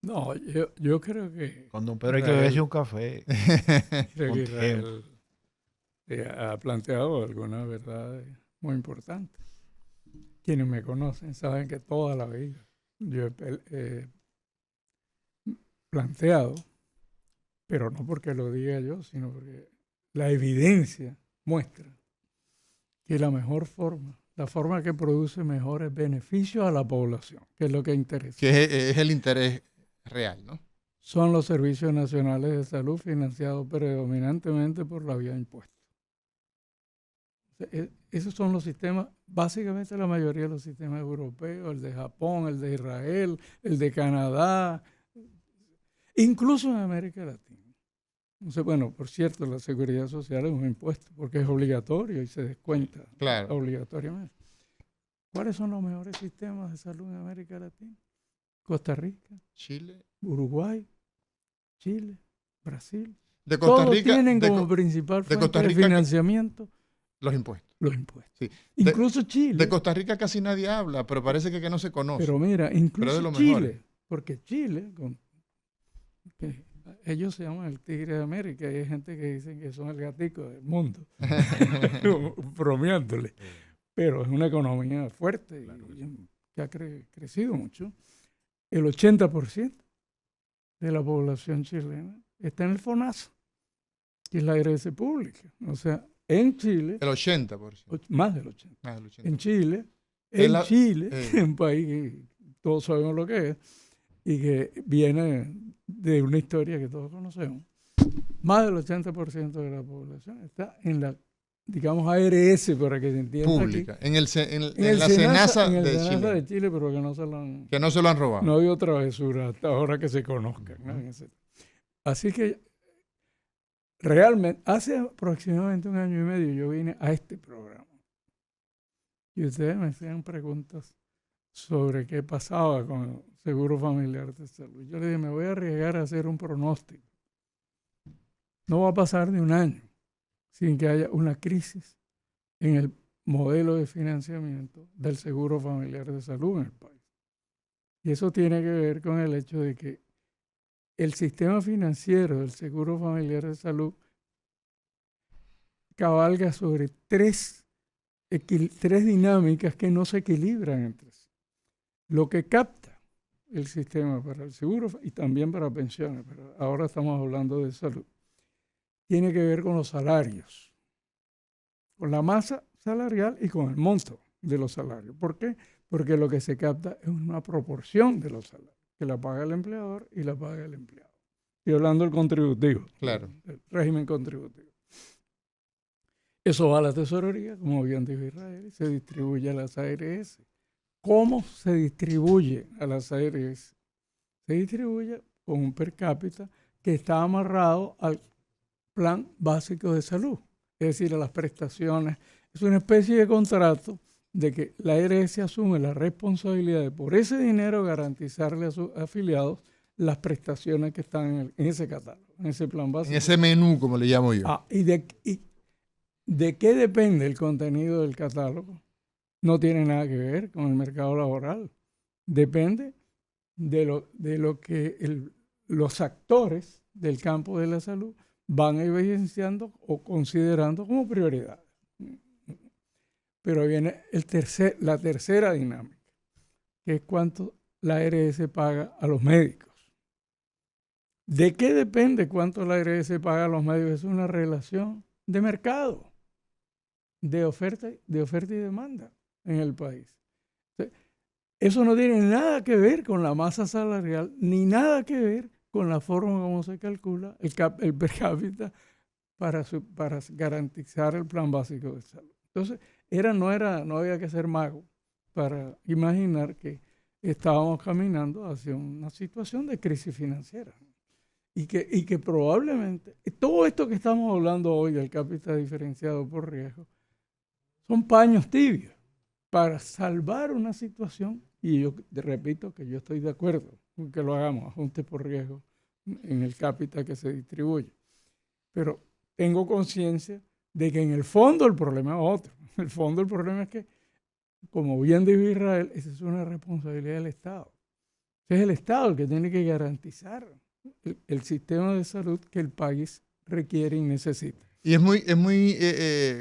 No, yo creo que... Con don Pedro hay que beberse un café. Creo que Israel ha planteado algunas verdades muy importantes. Quienes me conocen saben que toda la vida yo he planteado, pero no porque lo diga yo, sino porque la evidencia muestra que la mejor forma, la forma que produce mejores beneficios a la población, que es lo que interesa, Que es el interés real, ¿no? son los servicios nacionales de salud financiados predominantemente por la vía de impuestos. Esos son los sistemas, básicamente la mayoría de los sistemas europeos, el de Japón, el de Israel, el de Canadá, incluso en América Latina. Entonces, bueno, por cierto, la seguridad social es un impuesto porque es obligatorio y se descuenta Claro. obligatoriamente. ¿Cuáles son los mejores sistemas de salud en América Latina? Costa Rica, Chile. Uruguay, Chile, Brasil. De Costa Todos Rica. tienen como principal de fuente Costa de Rica, financiamiento los impuestos. los impuestos. Sí. Incluso Chile. De Costa Rica casi nadie habla, pero parece que no se conoce. Pero mira, Pero es de incluso los Chile, mejores. porque Chile, que ellos se llaman el tigre de América y hay gente que dicen que son el gatico del mundo, bromeándole. Pero es una economía fuerte y que ha crecido mucho. El 80% de la población chilena está en el FONASA, que es la ARS pública. O sea, en Chile, El 80%. más del 80%. Más del 80%. En Chile, Es Chile, un país que todos sabemos lo que es y que viene de una historia que todos conocemos, más del 80% de la población está en la, digamos, ARS, para que se entienda Pública. aquí. En la SENASA SENASA en el de SENASA Chile. de Chile, pero que no se lo han... Que no se lo han robado. No hay otra travesura hasta ahora que se conozcan, ¿no? Así que realmente, hace aproximadamente 1 año y medio yo vine a este programa y ustedes me hacían preguntas sobre qué pasaba con el Seguro Familiar de Salud. Yo le dije, me voy a arriesgar a hacer un pronóstico. No va a pasar de 1 año sin que haya una crisis en el modelo de financiamiento del Seguro Familiar de Salud en el país. Y eso tiene que ver con el hecho de que el sistema financiero del Seguro Familiar de Salud cabalga sobre tres dinámicas que no se equilibran entre sí. Lo que capta el sistema para el seguro y también para pensiones, pero ahora estamos hablando de salud, tiene que ver con los salarios, con la masa salarial y con el monto de los salarios. ¿Por qué? Porque lo que se capta es una proporción de los salarios, que la paga el empleador y la paga el empleado. Estoy hablando del contributivo, Claro. el régimen contributivo. Eso va a la tesorería, como bien dijo Israel, y se distribuye a las ARS. ¿Cómo se distribuye a las ARS? Se distribuye con un per cápita que está amarrado al plan básico de salud, es decir, a las prestaciones. Es una especie de contrato de que la ARS asume la responsabilidad de por ese dinero garantizarle a sus afiliados las prestaciones que están en ese catálogo, en ese plan básico. En ese menú, como le llamo yo. ¿Y de qué depende el contenido del catálogo? No tiene nada que ver con el mercado laboral. Depende de lo que los actores del campo de la salud van evidenciando o considerando como prioridad. Pero viene la tercera dinámica, que es cuánto la ARS paga a los médicos. ¿De qué depende cuánto la ARS paga a los médicos? Es una relación de mercado, de oferta y demanda en el país. Eso no tiene nada que ver con la masa salarial, ni nada que ver con la forma como se calcula el per cápita para garantizar el plan básico de salud. Entonces, no había que ser mago para imaginar que estábamos caminando hacia una situación de crisis financiera. Y que probablemente, todo esto que estamos hablando hoy del capital diferenciado por riesgo, son paños tibios para salvar una situación, y yo repito que yo estoy de acuerdo con que lo hagamos, ajuste por riesgo en el capital que se distribuye. Pero tengo conciencia de que en el fondo el problema es otro. En el fondo el problema es que, como bien dijo Israel, esa es una responsabilidad del Estado. Es el Estado el que tiene que garantizar el sistema de salud que el país requiere y necesita. Y es muy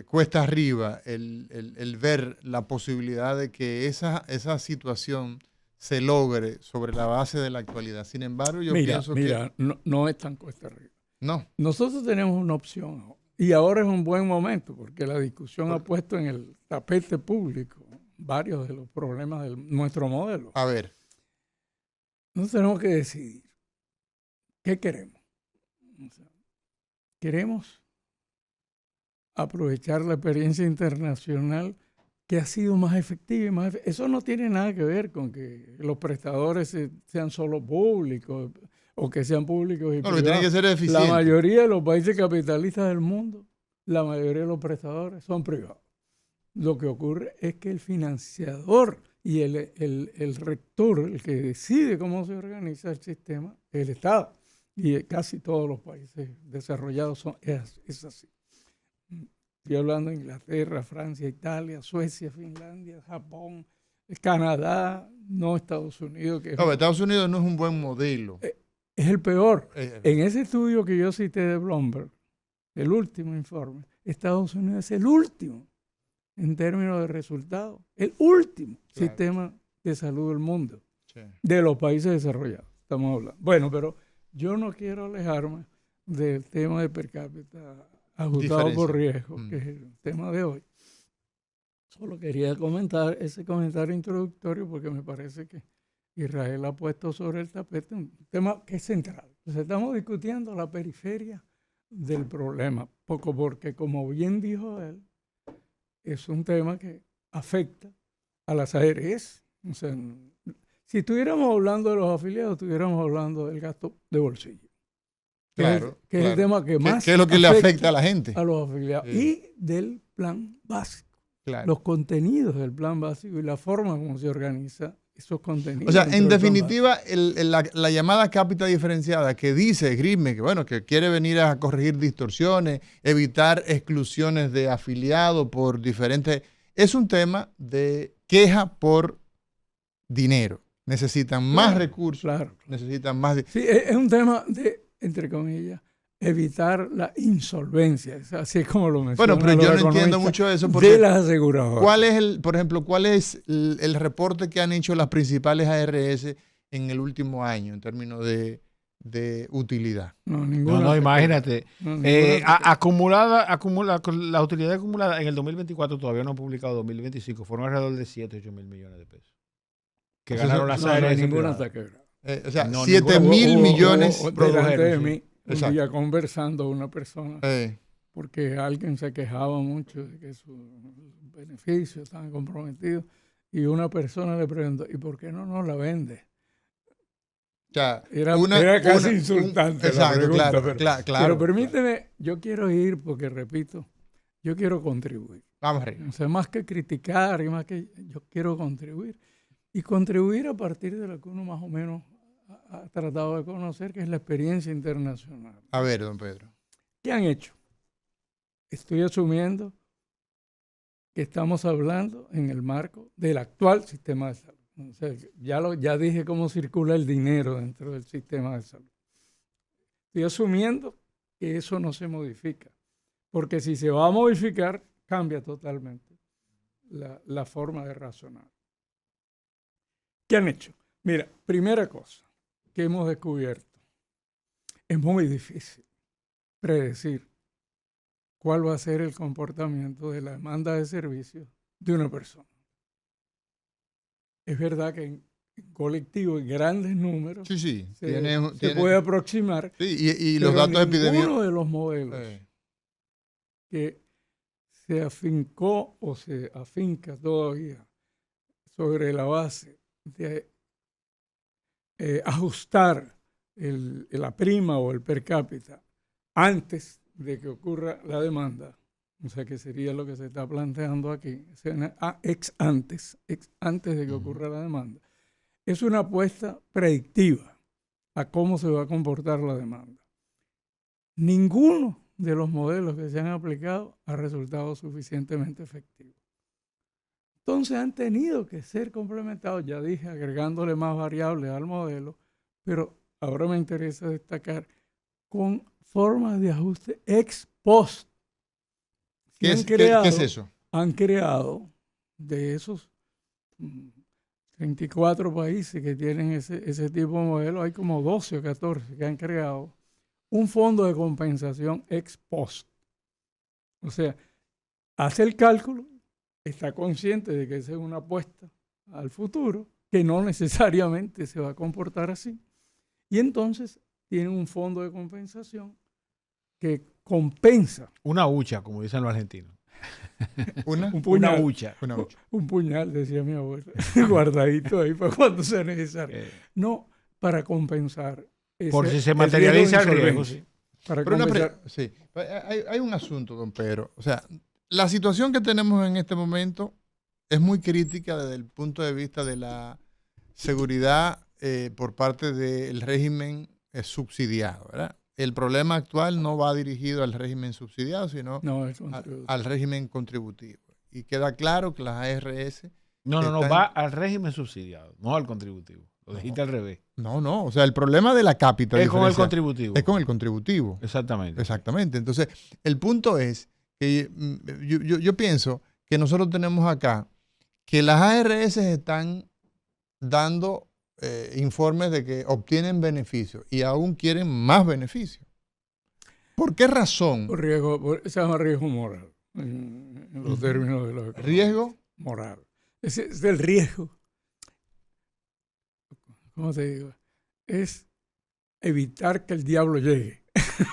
cuesta arriba el ver la posibilidad de que esa situación se logre sobre la base de la actualidad. Sin embargo, yo pienso que... no es tan cuesta arriba. No. Nosotros tenemos una opción y ahora es un buen momento porque la discusión ha puesto en el tapete público varios de los problemas de nuestro modelo. A ver. Nosotros tenemos que decidir qué queremos. O sea, queremos aprovechar la experiencia internacional que ha sido más efectiva y más eso no tiene nada que ver con que los prestadores sean solo públicos o que sean públicos y No, privados. lo que tiene que ser eficiente. La mayoría de los países capitalistas del mundo, la mayoría de los prestadores son privados. Lo que ocurre es que el financiador y el rector, el que decide cómo se organiza el sistema, es el Estado. Y casi todos los países desarrollados es así. Estoy hablando de Inglaterra, Francia, Italia, Suecia, Finlandia, Japón, Canadá, no Estados Unidos. No, Estados Unidos no es un buen modelo. Es el peor. En ese estudio que yo cité de Bloomberg, el último informe, Estados Unidos es el último en términos de resultados, el último sistema de salud del mundo, de los países desarrollados, estamos hablando. Bueno, pero yo no quiero alejarme del tema de per cápita ajustado por riesgo, que es el tema de hoy. Solo quería comentar ese comentario introductorio porque me parece que Israel ha puesto sobre el tapete un tema que es central. Entonces, estamos discutiendo la periferia del problema, poco porque, como bien dijo él, es un tema que afecta a las ARS. O sea, si estuviéramos hablando de los afiliados, estuviéramos hablando del gasto de bolsillo. Claro. Que es el tema que más ¿Qué es lo que le afecta a la gente? A los afiliados. Sí. Y del plan básico. Claro. Los contenidos del plan básico y la forma como se organiza esos contenidos. O sea, en definitiva, la llamada cápita diferenciada que dice Grisme que, bueno, que quiere venir a corregir distorsiones, evitar exclusiones de afiliados por diferentes... Es un tema de queja por dinero. Necesitan más recursos. Necesitan más... Sí, es un tema de, entre comillas, evitar la insolvencia, así es como lo mencionan. Bueno, pero yo no entiendo mucho eso. De las aseguradoras. Por ejemplo, cuál es el reporte que han hecho las principales ARS en el último año en términos de utilidad? No, imagínate. La utilidad acumulada en el 2024 todavía no han publicado 2025, fueron alrededor de 7, 8 mil millones de pesos. Que ganaron las ARS. No hay ninguna taquera. O sea, 7 mil millones delante de mí. Un día conversando una persona, porque alguien se quejaba mucho de que sus beneficios estaban comprometidos, y una persona le preguntó, ¿y por qué no nos la vende? Era casi insultante la pregunta. Pero permíteme, yo quiero ir porque, repito, yo quiero contribuir. Vamos arriba. O sea, más que criticar, yo quiero contribuir. Y contribuir a partir de lo que uno más o menos ha tratado de conocer, que es la experiencia internacional. A ver, don Pedro. ¿Qué han hecho? Estoy asumiendo que estamos hablando en el marco del actual sistema de salud. O sea, ya dije cómo circula el dinero dentro del sistema de salud. Estoy asumiendo que eso no se modifica, porque si se va a modificar, cambia totalmente la forma de razonar. ¿Qué han hecho? Mira, primera cosa que hemos descubierto, es muy difícil predecir cuál va a ser el comportamiento de la demanda de servicios de una persona. Es verdad que en colectivo, en grandes números, se puede aproximar. Sí, y los datos epidemiológicos. Uno de los modelos que se afincó o se afinca todavía sobre la base de ajustar la prima o el per cápita antes de que ocurra la demanda, o sea que sería lo que se está planteando aquí, ex antes de que ocurra la demanda, es una apuesta predictiva a cómo se va a comportar la demanda. Ninguno de los modelos que se han aplicado ha resultado suficientemente efectivo. Entonces han tenido que ser complementados, ya dije, agregándole más variables al modelo, pero ahora me interesa destacar con formas de ajuste ex post. ¿Qué es eso? Han creado de esos 24 países que tienen ese tipo de modelo, hay como 12 o 14 que han creado un fondo de compensación ex post. O sea, hace el cálculo, está consciente de que esa es una apuesta al futuro, que no necesariamente se va a comportar así. Y entonces tienen un fondo de compensación que compensa. Una hucha, como dicen los argentinos. ¿Una? Un puñal. Una hucha. Una hucha. Un puñal, decía mi abuela, guardadito ahí para cuando sea necesario. No, para compensar. Por si se materializa el riesgo. Sí. Para Pero compensar. sí, hay un asunto, don Pedro. O sea, la situación que tenemos en este momento es muy crítica desde el punto de vista de la seguridad por parte del régimen subsidiado, ¿verdad? El problema actual no va dirigido al régimen subsidiado, sino No, es al régimen contributivo. Y queda claro que las ARS... No, están... va al régimen subsidiado, no al contributivo. Lo dijiste al revés. No. O sea, el problema de la capital Es con el contributivo. Es con el contributivo. Exactamente. Exactamente. Entonces, el punto es que yo pienso que nosotros tenemos acá que las ARS están dando informes de que obtienen beneficios y aún quieren más beneficios. ¿Por qué razón? Se llama riesgo moral, en los términos de los ¿Riesgo? Moral. Es el riesgo. ¿Cómo te digo? Es evitar que el diablo llegue.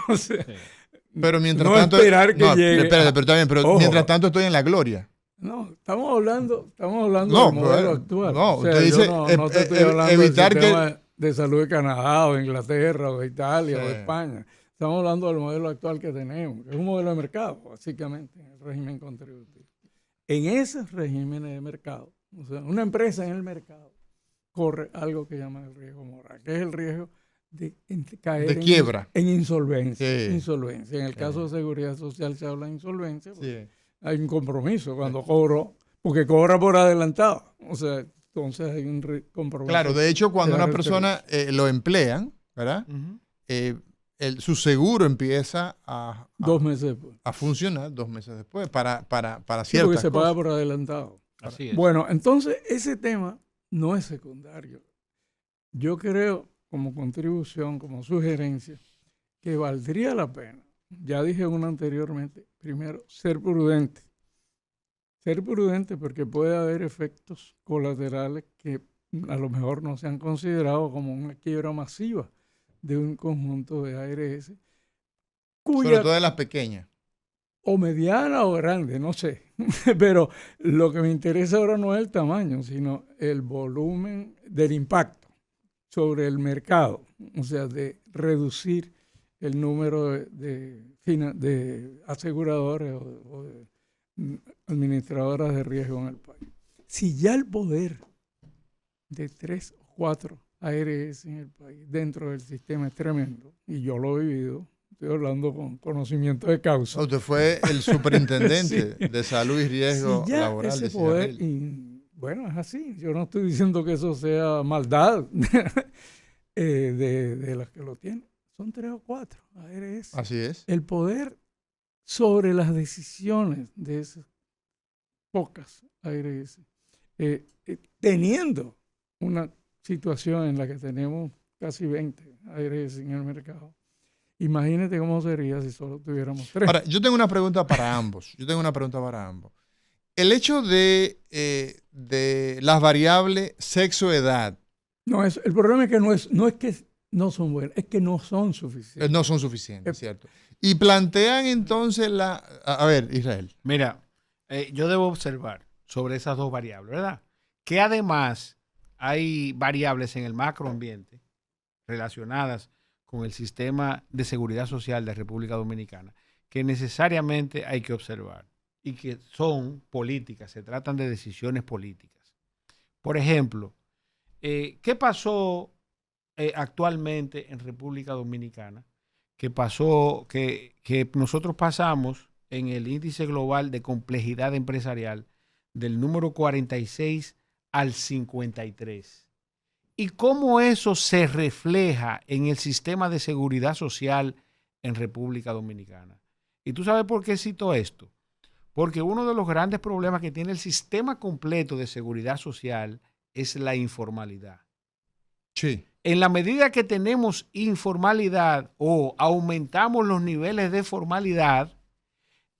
O sea, Sí. Pero mientras no tanto... esperar que llegue. Espérate, pero está bien, pero Ojo. mientras tanto estoy en la gloria. No, estamos hablando No, del modelo actual. no, O sea, usted dice, yo no te estoy hablando evitar del que- sistema de salud de Canadá o de Inglaterra o de Italia Sí. o de España. Estamos hablando del modelo actual que tenemos, que es un modelo de mercado, básicamente, el régimen contributivo. En esos regímenes de mercado, o sea, una empresa en el mercado corre algo que llaman el riesgo moral, que es el riesgo de caer De quiebra. en insolvencia. Sí. Insolvencia. En el Sí. caso de seguridad social se habla de insolvencia. Sí. Hay un compromiso cuando cobro, porque cobra por adelantado. O sea, entonces hay un compromiso. Claro, de hecho, cuando de una dar el persona lo emplean, ¿verdad? Ujú. Su seguro empieza a 2 meses después. a funcionar 2 meses después para Sí, ciertas porque se paga cosas. por adelantado. Así es. Bueno, entonces ese tema no es secundario. Yo creo, como contribución, como sugerencia, que valdría la pena. Ya dije uno anteriormente, primero, ser prudente. Ser prudente porque puede haber efectos colaterales que a lo mejor no se han considerado como una quiebra masiva de un conjunto de ARS, Sobre cuya todo de las pequeñas. o mediana o grande, no sé. Pero lo que me interesa ahora no es el tamaño, sino el volumen del impacto sobre el mercado. O sea, de reducir el número de aseguradores o de administradoras de riesgo en el país. Si ya el poder de 3 o 4 ARS en el país dentro del sistema es tremendo, y yo lo he vivido, estoy hablando con conocimiento de causa. Usted fue el superintendente Sí. de salud y riesgo Si ya laboral ese de poder, Ciudad y bueno, es así. Yo no estoy diciendo que eso sea maldad de las que lo tienen. Son 3 o 4 ARS. Así es. El poder sobre las decisiones de esas pocas ARS, teniendo una situación en la que tenemos casi 20 ARS en el mercado. Imagínate cómo sería si solo tuviéramos 3. Ahora, yo tengo una pregunta para ambos. El hecho de las variables sexo-edad No, el problema es que no es que no son buenas, es que no son suficientes. no son suficientes, ¿cierto? Y plantean entonces a ver, Israel. Mira, yo debo observar sobre esas dos variables, ¿verdad? Que además hay variables en el macroambiente relacionadas con el sistema de seguridad social de República Dominicana que necesariamente hay que observar y que son políticas, se tratan de decisiones políticas. Por ejemplo, ¿qué pasó actualmente en República Dominicana? Que pasó, que nosotros pasamos en el índice global de complejidad empresarial del número 46 al 53. ¿Y cómo eso se refleja en el sistema de seguridad social en República Dominicana? ¿Y tú sabes por qué cito esto? Porque uno de los grandes problemas que tiene el sistema completo de seguridad social es la informalidad. Sí. En la medida que tenemos informalidad o aumentamos los niveles de formalidad,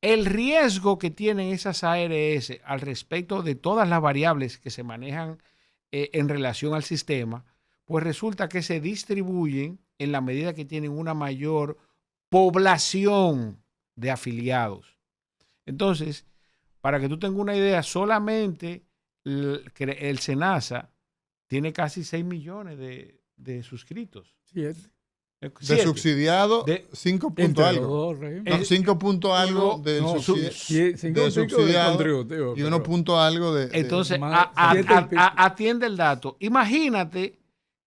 el riesgo que tienen esas ARS al respecto de todas las variables que se manejan en relación al sistema, pues resulta que se distribuyen en la medida que tienen una mayor población de afiliados. Entonces, para que tú tengas una idea, solamente el SENASA tiene casi 6 millones de suscritos. 7. De subsidiado, 5 punto algo. No, 5 punto algo del subsidiado y 1 punto algo de... Entonces, atiende el dato. Imagínate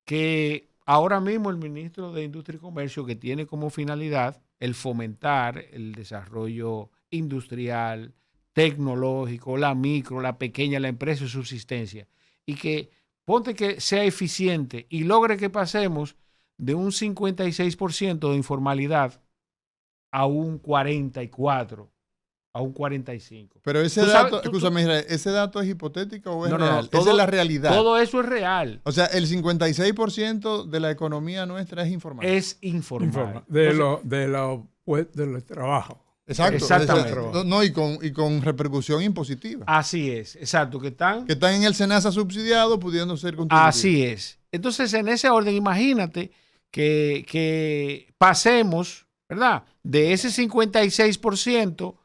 que ahora mismo el ministro de Industria y Comercio, que tiene como finalidad el fomentar el desarrollo industrial, tecnológico, la micro, la pequeña, la empresa de subsistencia, y que ponte que sea eficiente y logre que pasemos de un 56% de informalidad a un 44%, a un 45%. Pero ese dato, escúchame, Israel, ¿ese dato es hipotético o es real? Esa es la realidad. Todo eso es real. O sea, el 56% de la economía nuestra es informal. Es informal. De los trabajos. Exacto. Exactamente. No, y con repercusión impositiva. Así es, exacto. Que están en el SENASA subsidiado pudiendo ser contribuidos. Así es. Entonces, en ese orden, imagínate que pasemos, ¿verdad?, de ese 56%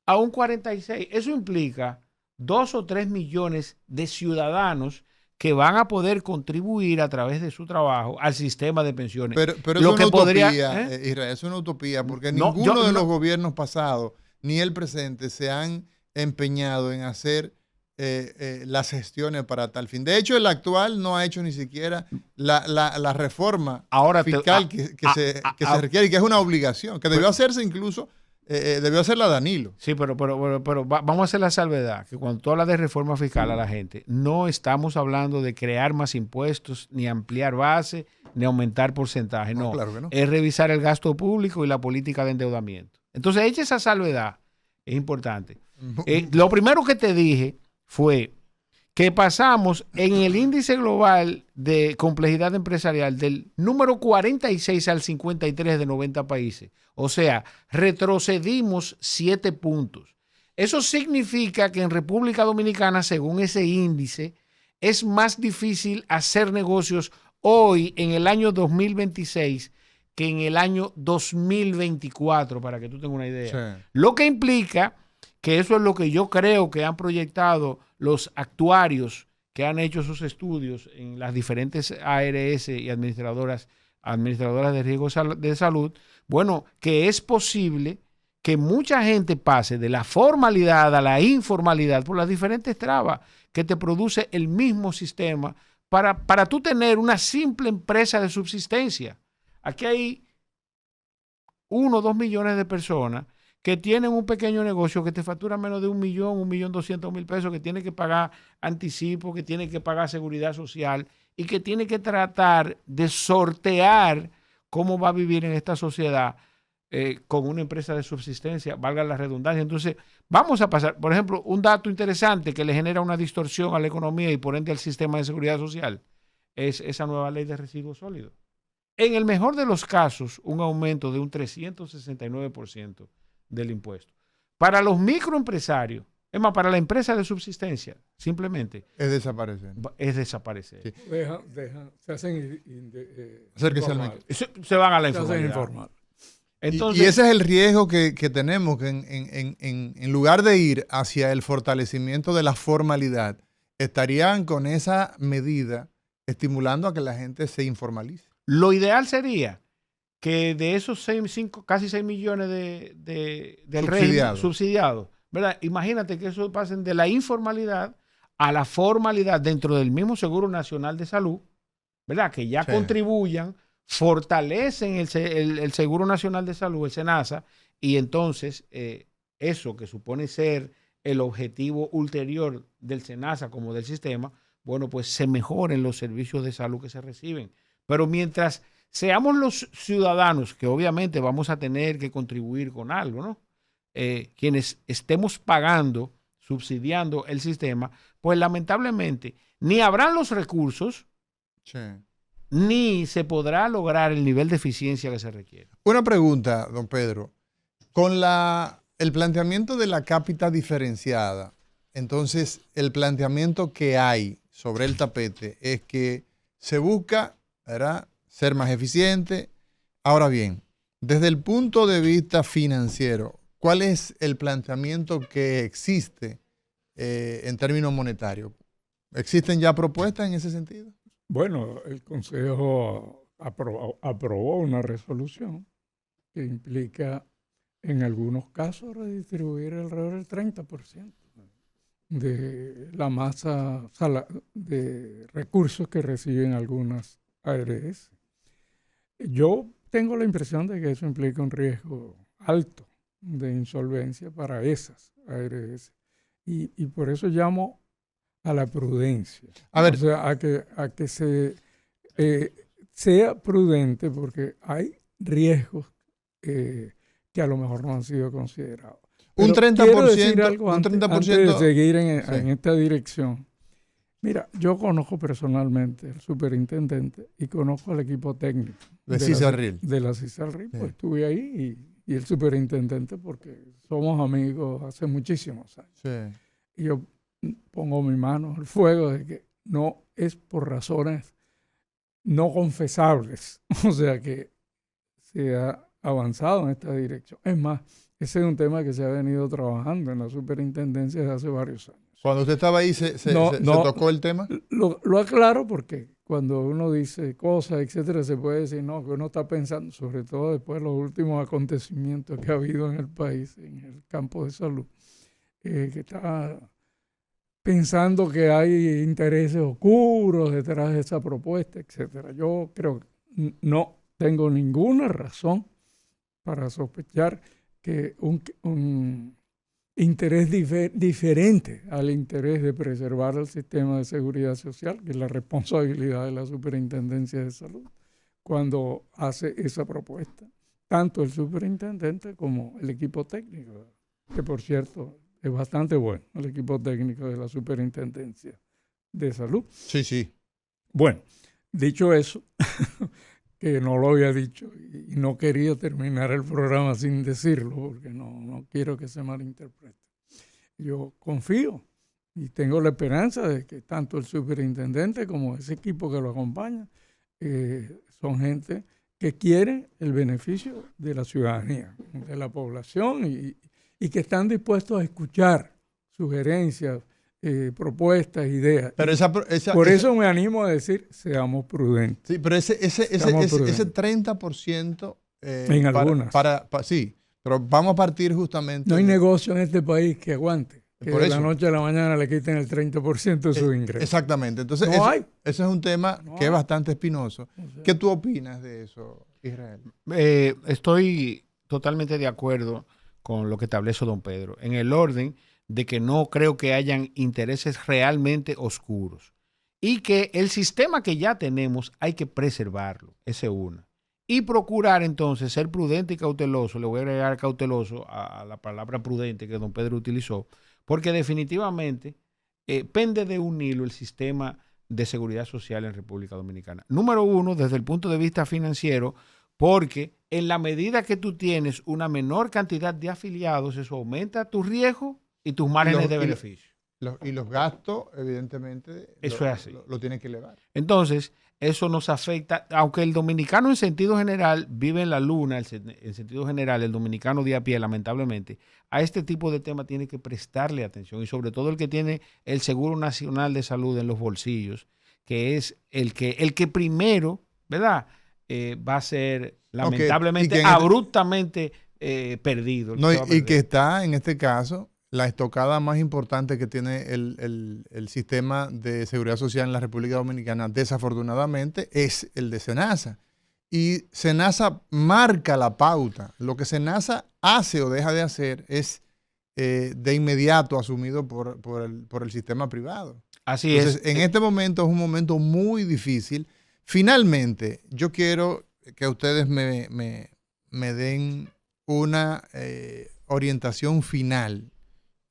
a un 46%. Eso implica 2 o 3 millones de ciudadanos que van a poder contribuir a través de su trabajo al sistema de pensiones. Pero lo es que una podría, utopía, Israel, es una utopía, porque ninguno de los gobiernos pasados, ni el presente, se han empeñado en hacer las gestiones para tal fin. De hecho, el actual no ha hecho ni siquiera la reforma fiscal que se requiere y que es una obligación, que debió hacerse incluso, debió hacerla Danilo. Sí, pero vamos a hacer la salvedad, que cuando tú hablas de reforma fiscal a la gente, no estamos hablando de crear más impuestos, ni ampliar base, ni aumentar porcentaje. No, claro que no. Es revisar el gasto público y la política de endeudamiento. Entonces, echa esa salvedad, es importante. Lo primero que te dije fue que pasamos en el índice global de complejidad empresarial del número 46 al 53 de 90 países. O sea, retrocedimos 7 puntos. Eso significa que en República Dominicana, según ese índice, es más difícil hacer negocios hoy, en el año 2026, que en el año 2024, para que tú tengas una idea. Sí. Lo que implica que eso es lo que yo creo que han proyectado los actuarios que han hecho sus estudios en las diferentes ARS y administradoras de riesgo de salud. Bueno, que es posible que mucha gente pase de la formalidad a la informalidad por las diferentes trabas que te produce el mismo sistema para tú tener una simple empresa de subsistencia. Aquí hay 1 o 2 millones de personas que tienen un pequeño negocio que te factura menos de 1.200.000 pesos, que tiene que pagar anticipo, que tiene que pagar seguridad social y que tiene que tratar de sortear cómo va a vivir en esta sociedad con una empresa de subsistencia, valga la redundancia. Entonces, vamos a pasar, por ejemplo, un dato interesante que le genera una distorsión a la economía y por ende al sistema de seguridad social, es esa nueva ley de residuos sólidos. En el mejor de los casos, un aumento de un 369% del impuesto. Para los microempresarios, es más, para la empresa de subsistencia, simplemente. Es desaparecer. Es desaparecer. Sí. Se hacen se van a la informalidad. Entonces, y ese es el riesgo que tenemos, que en lugar de ir hacia el fortalecimiento de la formalidad, estarían con esa medida estimulando a que la gente se informalice. Lo ideal sería que de esos casi 6 millones del régimen subsidiado, ¿verdad? Imagínate que eso pasen de la informalidad a la formalidad dentro del mismo Seguro Nacional de Salud, ¿verdad? Que ya contribuyan, fortalecen el Seguro Nacional de Salud, el SENASA, y entonces eso que supone ser el objetivo ulterior del SENASA como del sistema, bueno, pues se mejoren los servicios de salud que se reciben. Pero mientras seamos los ciudadanos, que obviamente vamos a tener que contribuir con algo, ¿no? Quienes estemos pagando subsidiando el sistema, pues lamentablemente ni habrán los recursos, Sí. ni se podrá lograr el nivel de eficiencia que se requiere. Una pregunta, don Pedro. Con el planteamiento de la cápita diferenciada, entonces el planteamiento que hay sobre el tapete es que se busca, ¿verdad?, ser más eficiente. Ahora bien, desde el punto de vista financiero, ¿cuál es el planteamiento que existe en términos monetarios? ¿Existen ya propuestas en ese sentido? Bueno, el Consejo aprobó una resolución que implica en algunos casos redistribuir alrededor del 30% de la masa de recursos que reciben algunas ARS. Yo tengo la impresión de que eso implica un riesgo alto de insolvencia para esas ARS y por eso llamo a la prudencia. A ver. O sea, a que se sea prudente porque hay riesgos que a lo mejor no han sido considerados. Un Pero 30%, quiero decir algo un antes 30%, de seguir sí. en esta dirección. Mira, yo conozco personalmente al superintendente y conozco al equipo técnico De CISARRIL. de la CISARRIL. Sí. Pues estuve ahí y el superintendente porque somos amigos hace muchísimos años. Sí. Y yo pongo mi mano al fuego de que no es por razones no confesables. O sea que se ha avanzado en esta dirección. Es más, ese es un tema que se ha venido trabajando en la superintendencia desde hace varios años. Cuando usted estaba ahí, ¿se tocó el tema? Lo aclaro porque cuando uno dice cosas, etcétera, se puede decir, no, que uno está pensando, sobre todo después de los últimos acontecimientos que ha habido en el país, en el campo de salud, que está pensando que hay intereses oscuros detrás de esa propuesta, etcétera. Yo creo que no tengo ninguna razón para sospechar que un interés diferente al interés de preservar el sistema de seguridad social, que es la responsabilidad de la Superintendencia de Salud, cuando hace esa propuesta. Tanto el superintendente como el equipo técnico, que por cierto es bastante bueno, el equipo técnico de la Superintendencia de Salud. Sí, sí. Bueno, dicho eso, que no lo había dicho y no quería terminar el programa sin decirlo porque no quiero que se malinterprete. Yo confío y tengo la esperanza de que tanto el superintendente como ese equipo que lo acompaña son gente que quiere el beneficio de la ciudadanía, de la población y que están dispuestos a escuchar sugerencias, propuestas, ideas. Pero Por eso me animo a decir, seamos prudentes. Sí, pero ese 30%... en algunas. Sí, pero vamos a partir justamente... No hay negocio en este país que aguante. Que Por de eso. la noche a la mañana le quiten el 30% de sus ingresos. Exactamente. Entonces, No hay. ese es un tema No que es hay. bastante espinoso. O sea, ¿Qué tú opinas de eso, Israel? Estoy totalmente de acuerdo con lo que establece don Pedro, en el orden de que no creo que hayan intereses realmente oscuros y que el sistema que ya tenemos hay que preservarlo, ese es una. Y procurar entonces ser prudente y cauteloso, le voy a agregar cauteloso a la palabra prudente que don Pedro utilizó, porque definitivamente pende de un hilo el sistema de seguridad social en República Dominicana. Número uno, desde el punto de vista financiero, porque en la medida que tú tienes una menor cantidad de afiliados, eso aumenta tu riesgo y tus márgenes de beneficio. Y los gastos, evidentemente, Eso es así. Lo tienen que elevar. Entonces, eso nos afecta, aunque el dominicano en sentido general vive en la luna, en sentido general, el dominicano de a pie, lamentablemente, a este tipo de temas tiene que prestarle atención y sobre todo el que tiene el Seguro Nacional de Salud en los bolsillos, que es el que primero, ¿verdad?, va a ser lamentablemente, abruptamente perdido. No, y que está, en este caso, la estocada más importante que tiene el sistema de seguridad social en la República Dominicana, desafortunadamente, es el de SENASA. Y SENASA marca la pauta. Lo que SENASA hace o deja de hacer es de inmediato asumido por el sistema privado. Así Entonces, es. En este momento es un momento muy difícil. Finalmente, yo quiero que ustedes me den una orientación final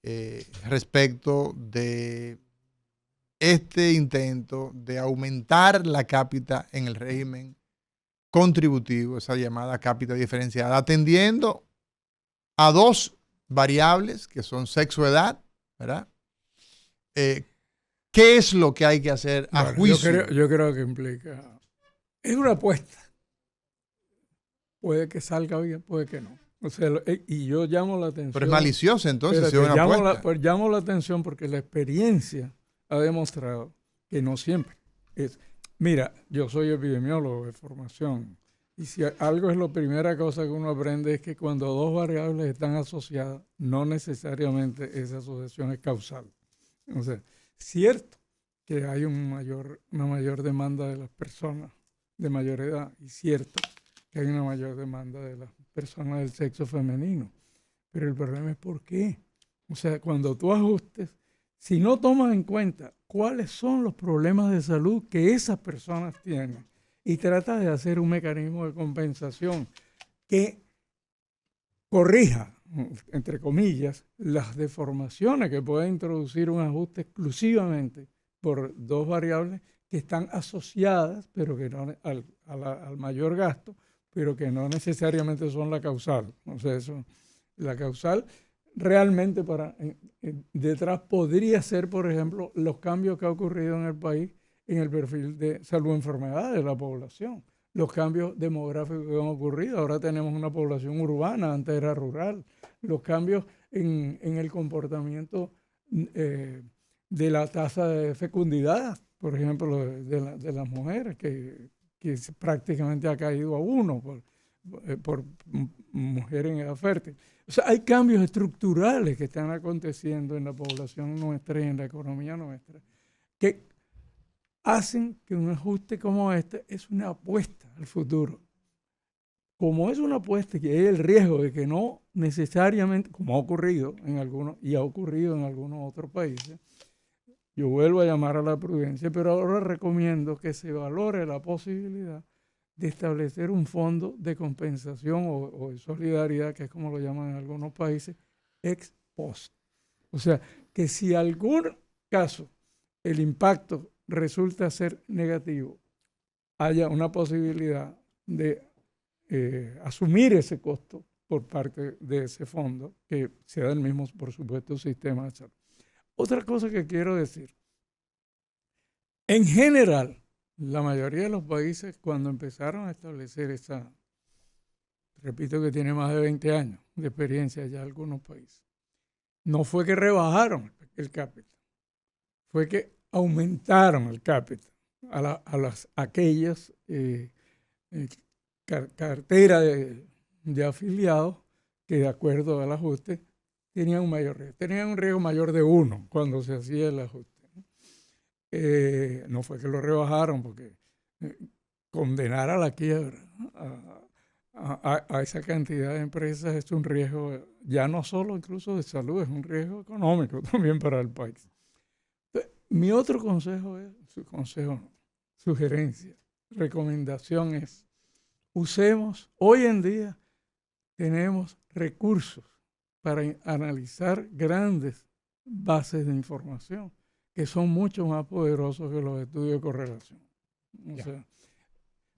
respecto de este intento de aumentar la cápita en el régimen contributivo, esa llamada cápita diferenciada, atendiendo a dos variables que son sexo-edad, ¿verdad? ¿Qué es lo que hay que hacer a Bueno, juicio? yo creo que implica, es una apuesta. Puede que salga bien, puede que no. O sea, y yo llamo la atención. Pero es maliciosa entonces, si es Espérate, una apuesta. pues llamo la atención porque la experiencia ha demostrado que no siempre es. Mira, yo soy epidemiólogo de formación y si algo es la primera cosa que uno aprende es que cuando dos variables están asociadas, no necesariamente esa asociación es causal. O sea, cierto que hay una mayor demanda de las personas de mayor edad y cierto que hay una mayor demanda de las personas del sexo femenino. Pero el problema es por qué. O sea, cuando tú ajustes, si no tomas en cuenta cuáles son los problemas de salud que esas personas tienen y tratas de hacer un mecanismo de compensación que corrija, entre comillas, las deformaciones que puede introducir un ajuste exclusivamente por dos variables que están asociadas, pero que no al mayor gasto, pero que no necesariamente son la causal. O sea, la causal realmente detrás podría ser, por ejemplo, los cambios que ha ocurrido en el país en el perfil de salud y enfermedades de la población, los cambios demográficos que han ocurrido. Ahora tenemos una población urbana, antes era rural, los cambios en el comportamiento de la tasa de fecundidad, por ejemplo, de las mujeres, que prácticamente ha caído a 1 por mujer en edad fértil. O sea, hay cambios estructurales que están aconteciendo en la población nuestra y en la economía nuestra que hacen que un ajuste como este es una apuesta al futuro. Como es una apuesta que hay el riesgo de que no necesariamente, como ha ocurrido en algunos y ha ocurrido en algunos otros países, yo vuelvo a llamar a la prudencia, pero ahora recomiendo que se valore la posibilidad de establecer un fondo de compensación o de solidaridad, que es como lo llaman en algunos países, ex post. O sea, que si algún caso el impacto resulta ser negativo, haya una posibilidad de asumir ese costo por parte de ese fondo, que sea del mismo, por supuesto, sistema de salud. Otra cosa que quiero decir, en general, la mayoría de los países cuando empezaron a establecer esa, repito que tiene más de 20 años de experiencia ya algunos países, no fue que rebajaron el cápita, fue que aumentaron el cápita a aquellas carteras de afiliados que de acuerdo al ajuste tenían un mayor riesgo. Tenían un riesgo mayor de 1 cuando se hacía el ajuste. No fue que lo rebajaron porque condenar a la quiebra a esa cantidad de empresas es un riesgo ya no solo incluso de salud, es un riesgo económico también para el país. Entonces, mi otro consejo es, sugerencia, recomendación es, usemos, hoy en día tenemos recursos para analizar grandes bases de información que son mucho más poderosos que los estudios de correlación. O sea,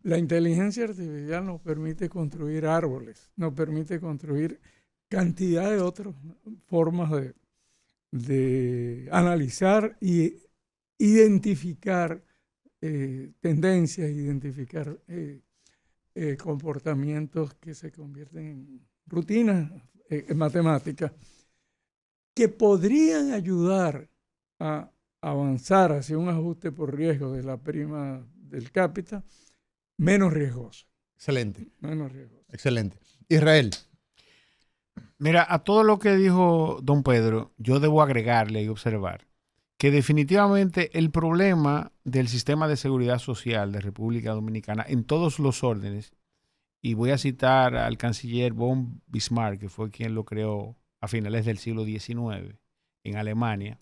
la inteligencia artificial nos permite construir árboles, nos permite construir cantidad de otras formas de analizar y identificar tendencias, identificar comportamientos que se convierten en rutinas matemáticas que podrían ayudar a avanzar hacia un ajuste por riesgo de la prima del cápita menos riesgoso. Excelente. Menos riesgoso. Excelente. Israel. Mira, a todo lo que dijo don Pedro, yo debo agregarle y observar que definitivamente el problema del sistema de seguridad social de República Dominicana en todos los órdenes, y voy a citar al canciller von Bismarck, que fue quien lo creó a finales del siglo XIX en Alemania,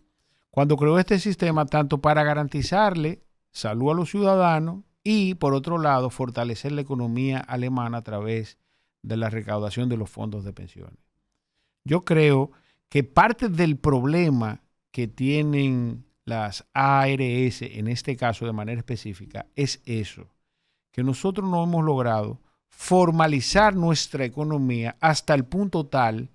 cuando creó este sistema tanto para garantizarle salud a los ciudadanos y, por otro lado, fortalecer la economía alemana a través de la recaudación de los fondos de pensiones. Yo creo que parte del problema que tienen las ARS, en este caso de manera específica, es eso, que nosotros no hemos logrado formalizar nuestra economía hasta el punto tal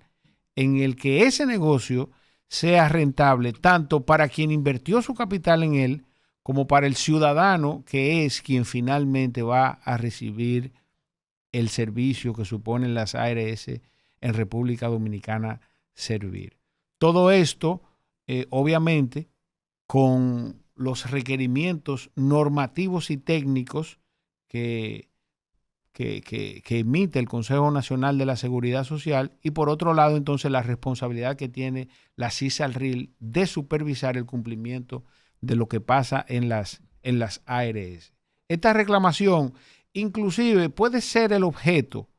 en el que ese negocio sea rentable tanto para quien invirtió su capital en él como para el ciudadano, que es quien finalmente va a recibir el servicio que suponen las ARS en República Dominicana servir. Todo esto, obviamente, con los requerimientos normativos y técnicos que emite el Consejo Nacional de la Seguridad Social, y por otro lado, entonces, la responsabilidad que tiene la CISALRIL de supervisar el cumplimiento de lo que pasa en las ARS. Esta reclamación inclusive puede ser el objeto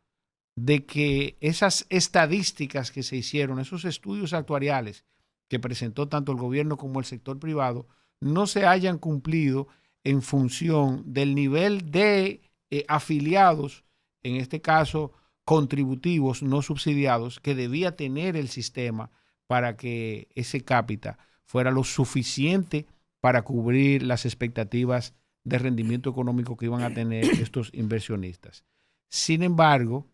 de que esas estadísticas que se hicieron, esos estudios actuariales que presentó tanto el gobierno como el sector privado, no se hayan cumplido en función del nivel de afiliados, en este caso contributivos no subsidiados, que debía tener el sistema para que ese cápita fuera lo suficiente para cubrir las expectativas de rendimiento económico que iban a tener estos inversionistas. Sin embargo,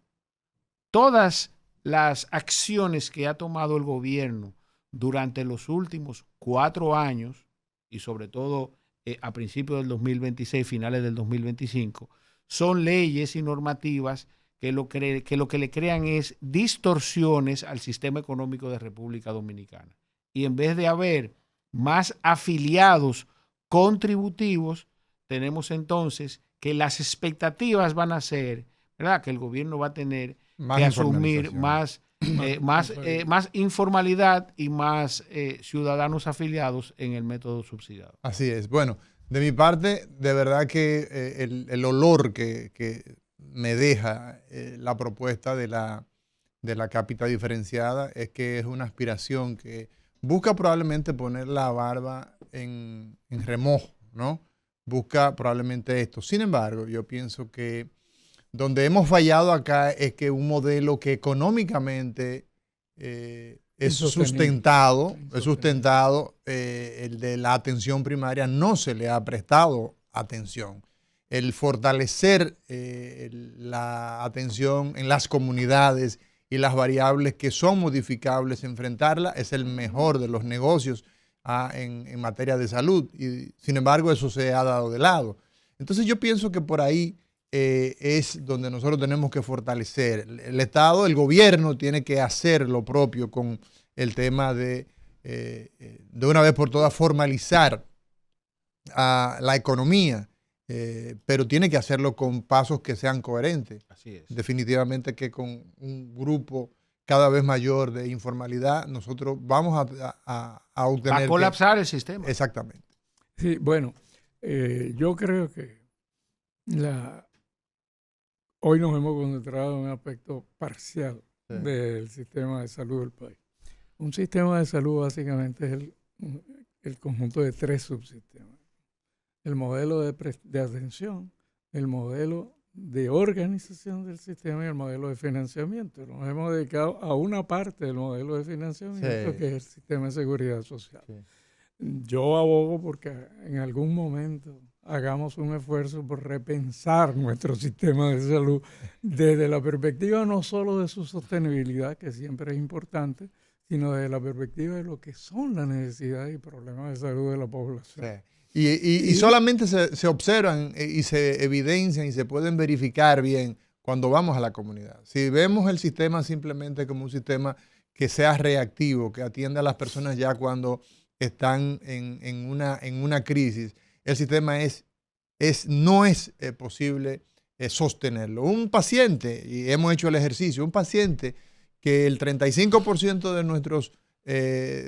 todas las acciones que ha tomado el gobierno durante los últimos 4 años, y sobre todo a principios del 2026, finales del 2025, son leyes y normativas que lo que le crean es distorsiones al sistema económico de República Dominicana. Y en vez de haber más afiliados contributivos, tenemos entonces que las expectativas van a ser, ¿verdad?, que el gobierno va a tener que asumir más informalidad y más ciudadanos afiliados en el método subsidiado. Así es. Bueno, de mi parte, de verdad que el olor que me deja la propuesta de la cápita diferenciada es que es una aspiración que busca probablemente poner la barba en remojo, ¿no? Busca probablemente esto. Sin embargo, yo pienso que donde hemos fallado acá es que un modelo que económicamente es sustentado, el de la atención primaria, no se le ha prestado atención. El fortalecer la atención en las comunidades y las variables que son modificables, enfrentarla, es el mejor de los negocios en materia de salud. Y sin embargo, eso se ha dado de lado. Entonces yo pienso que por ahí es donde nosotros tenemos que fortalecer. El Estado, el gobierno tiene que hacer lo propio con el tema de una vez por todas formalizar la economía, pero tiene que hacerlo con pasos que sean coherentes. Así es. Definitivamente que con un grupo cada vez mayor de informalidad, nosotros vamos a obtener... Va a colapsar el sistema. Exactamente. Sí, bueno, yo creo que hoy nos hemos concentrado en un aspecto parcial del sistema de salud del país. Un sistema de salud básicamente es el conjunto de 3 subsistemas. El modelo de atención, el modelo de organización del sistema y el modelo de financiamiento. Nos hemos dedicado a una parte del modelo de financiamiento, que es el sistema de seguridad social. Sí. Yo abogo porque en algún momento hagamos un esfuerzo por repensar nuestro sistema de salud desde la perspectiva no solo de su sostenibilidad, que siempre es importante, sino desde la perspectiva de lo que son las necesidades y problemas de salud de la población. Sí. Y solamente se observan y se evidencian y se pueden verificar bien cuando vamos a la comunidad. Si vemos el sistema simplemente como un sistema que sea reactivo, que atienda a las personas ya cuando están en una crisis, el sistema no es posible sostenerlo. Un paciente, y hemos hecho el ejercicio, un paciente que el 35% de nuestros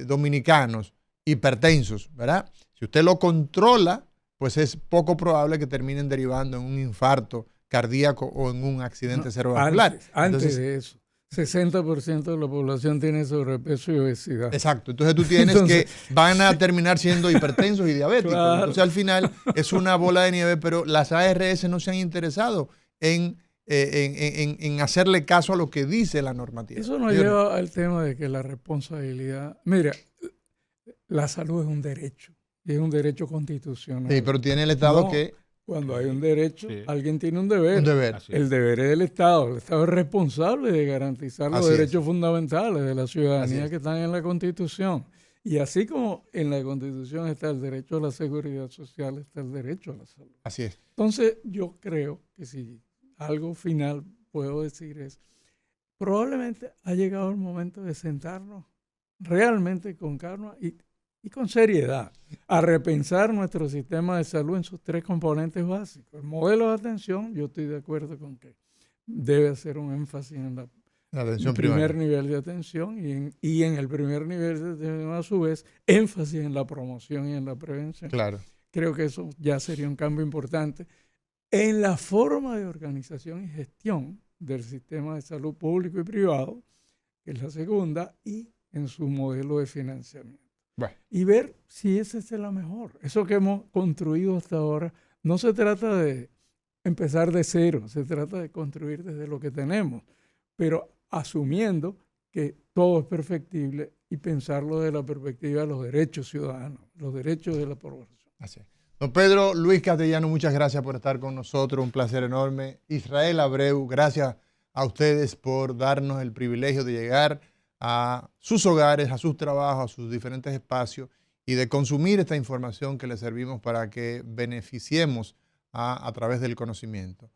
dominicanos hipertensos, ¿verdad? Si usted lo controla, pues es poco probable que terminen derivando en un infarto cardíaco o en un accidente cerebrovascular. Antes de eso, 60% de la población tiene sobrepeso y obesidad. Exacto. Entonces tú tienes que van a terminar siendo hipertensos y diabéticos. Claro. Entonces al final es una bola de nieve, pero las ARS no se han interesado en en hacerle caso a lo que dice la normativa. Eso nos lleva al tema de que la responsabilidad... Mira, la salud es un derecho, y es un derecho constitucional. Sí, pero tiene el Estado No, que... Cuando hay un derecho, Sí. alguien tiene un deber. Un deber. Así es. El deber es del Estado. El Estado es responsable de garantizar los Así es. derechos fundamentales de la Así ciudadanía es. que están en la Constitución. Y así como en la Constitución está el derecho a la seguridad social, está el derecho a la salud. Así es. Entonces, yo creo que si algo final puedo decir es, probablemente ha llegado el momento de sentarnos realmente con calma y con seriedad a repensar nuestro sistema de salud en sus 3 componentes básicos. El modelo de atención, yo estoy de acuerdo con que debe hacer un énfasis en La el atención primer primaria. nivel de atención y en el primer nivel de atención, a su vez, énfasis en la promoción y en la prevención. Claro. Creo que eso ya sería un cambio importante en la forma de organización y gestión del sistema de salud público y privado, que es la segunda, y en su modelo de financiamiento. Bueno. Y ver si esa es la mejor. Eso que hemos construido hasta ahora, no se trata de empezar de cero, se trata de construir desde lo que tenemos, pero asumiendo que todo es perfectible y pensarlo desde la perspectiva de los derechos ciudadanos, los derechos de la población. Así es. Don Pedro Luis Castellano, muchas gracias por estar con nosotros, un placer enorme. Israel Abreu, gracias a ustedes por darnos el privilegio de llegar a sus hogares, a sus trabajos, a sus diferentes espacios y de consumir esta información que les servimos para que beneficiemos a través del conocimiento.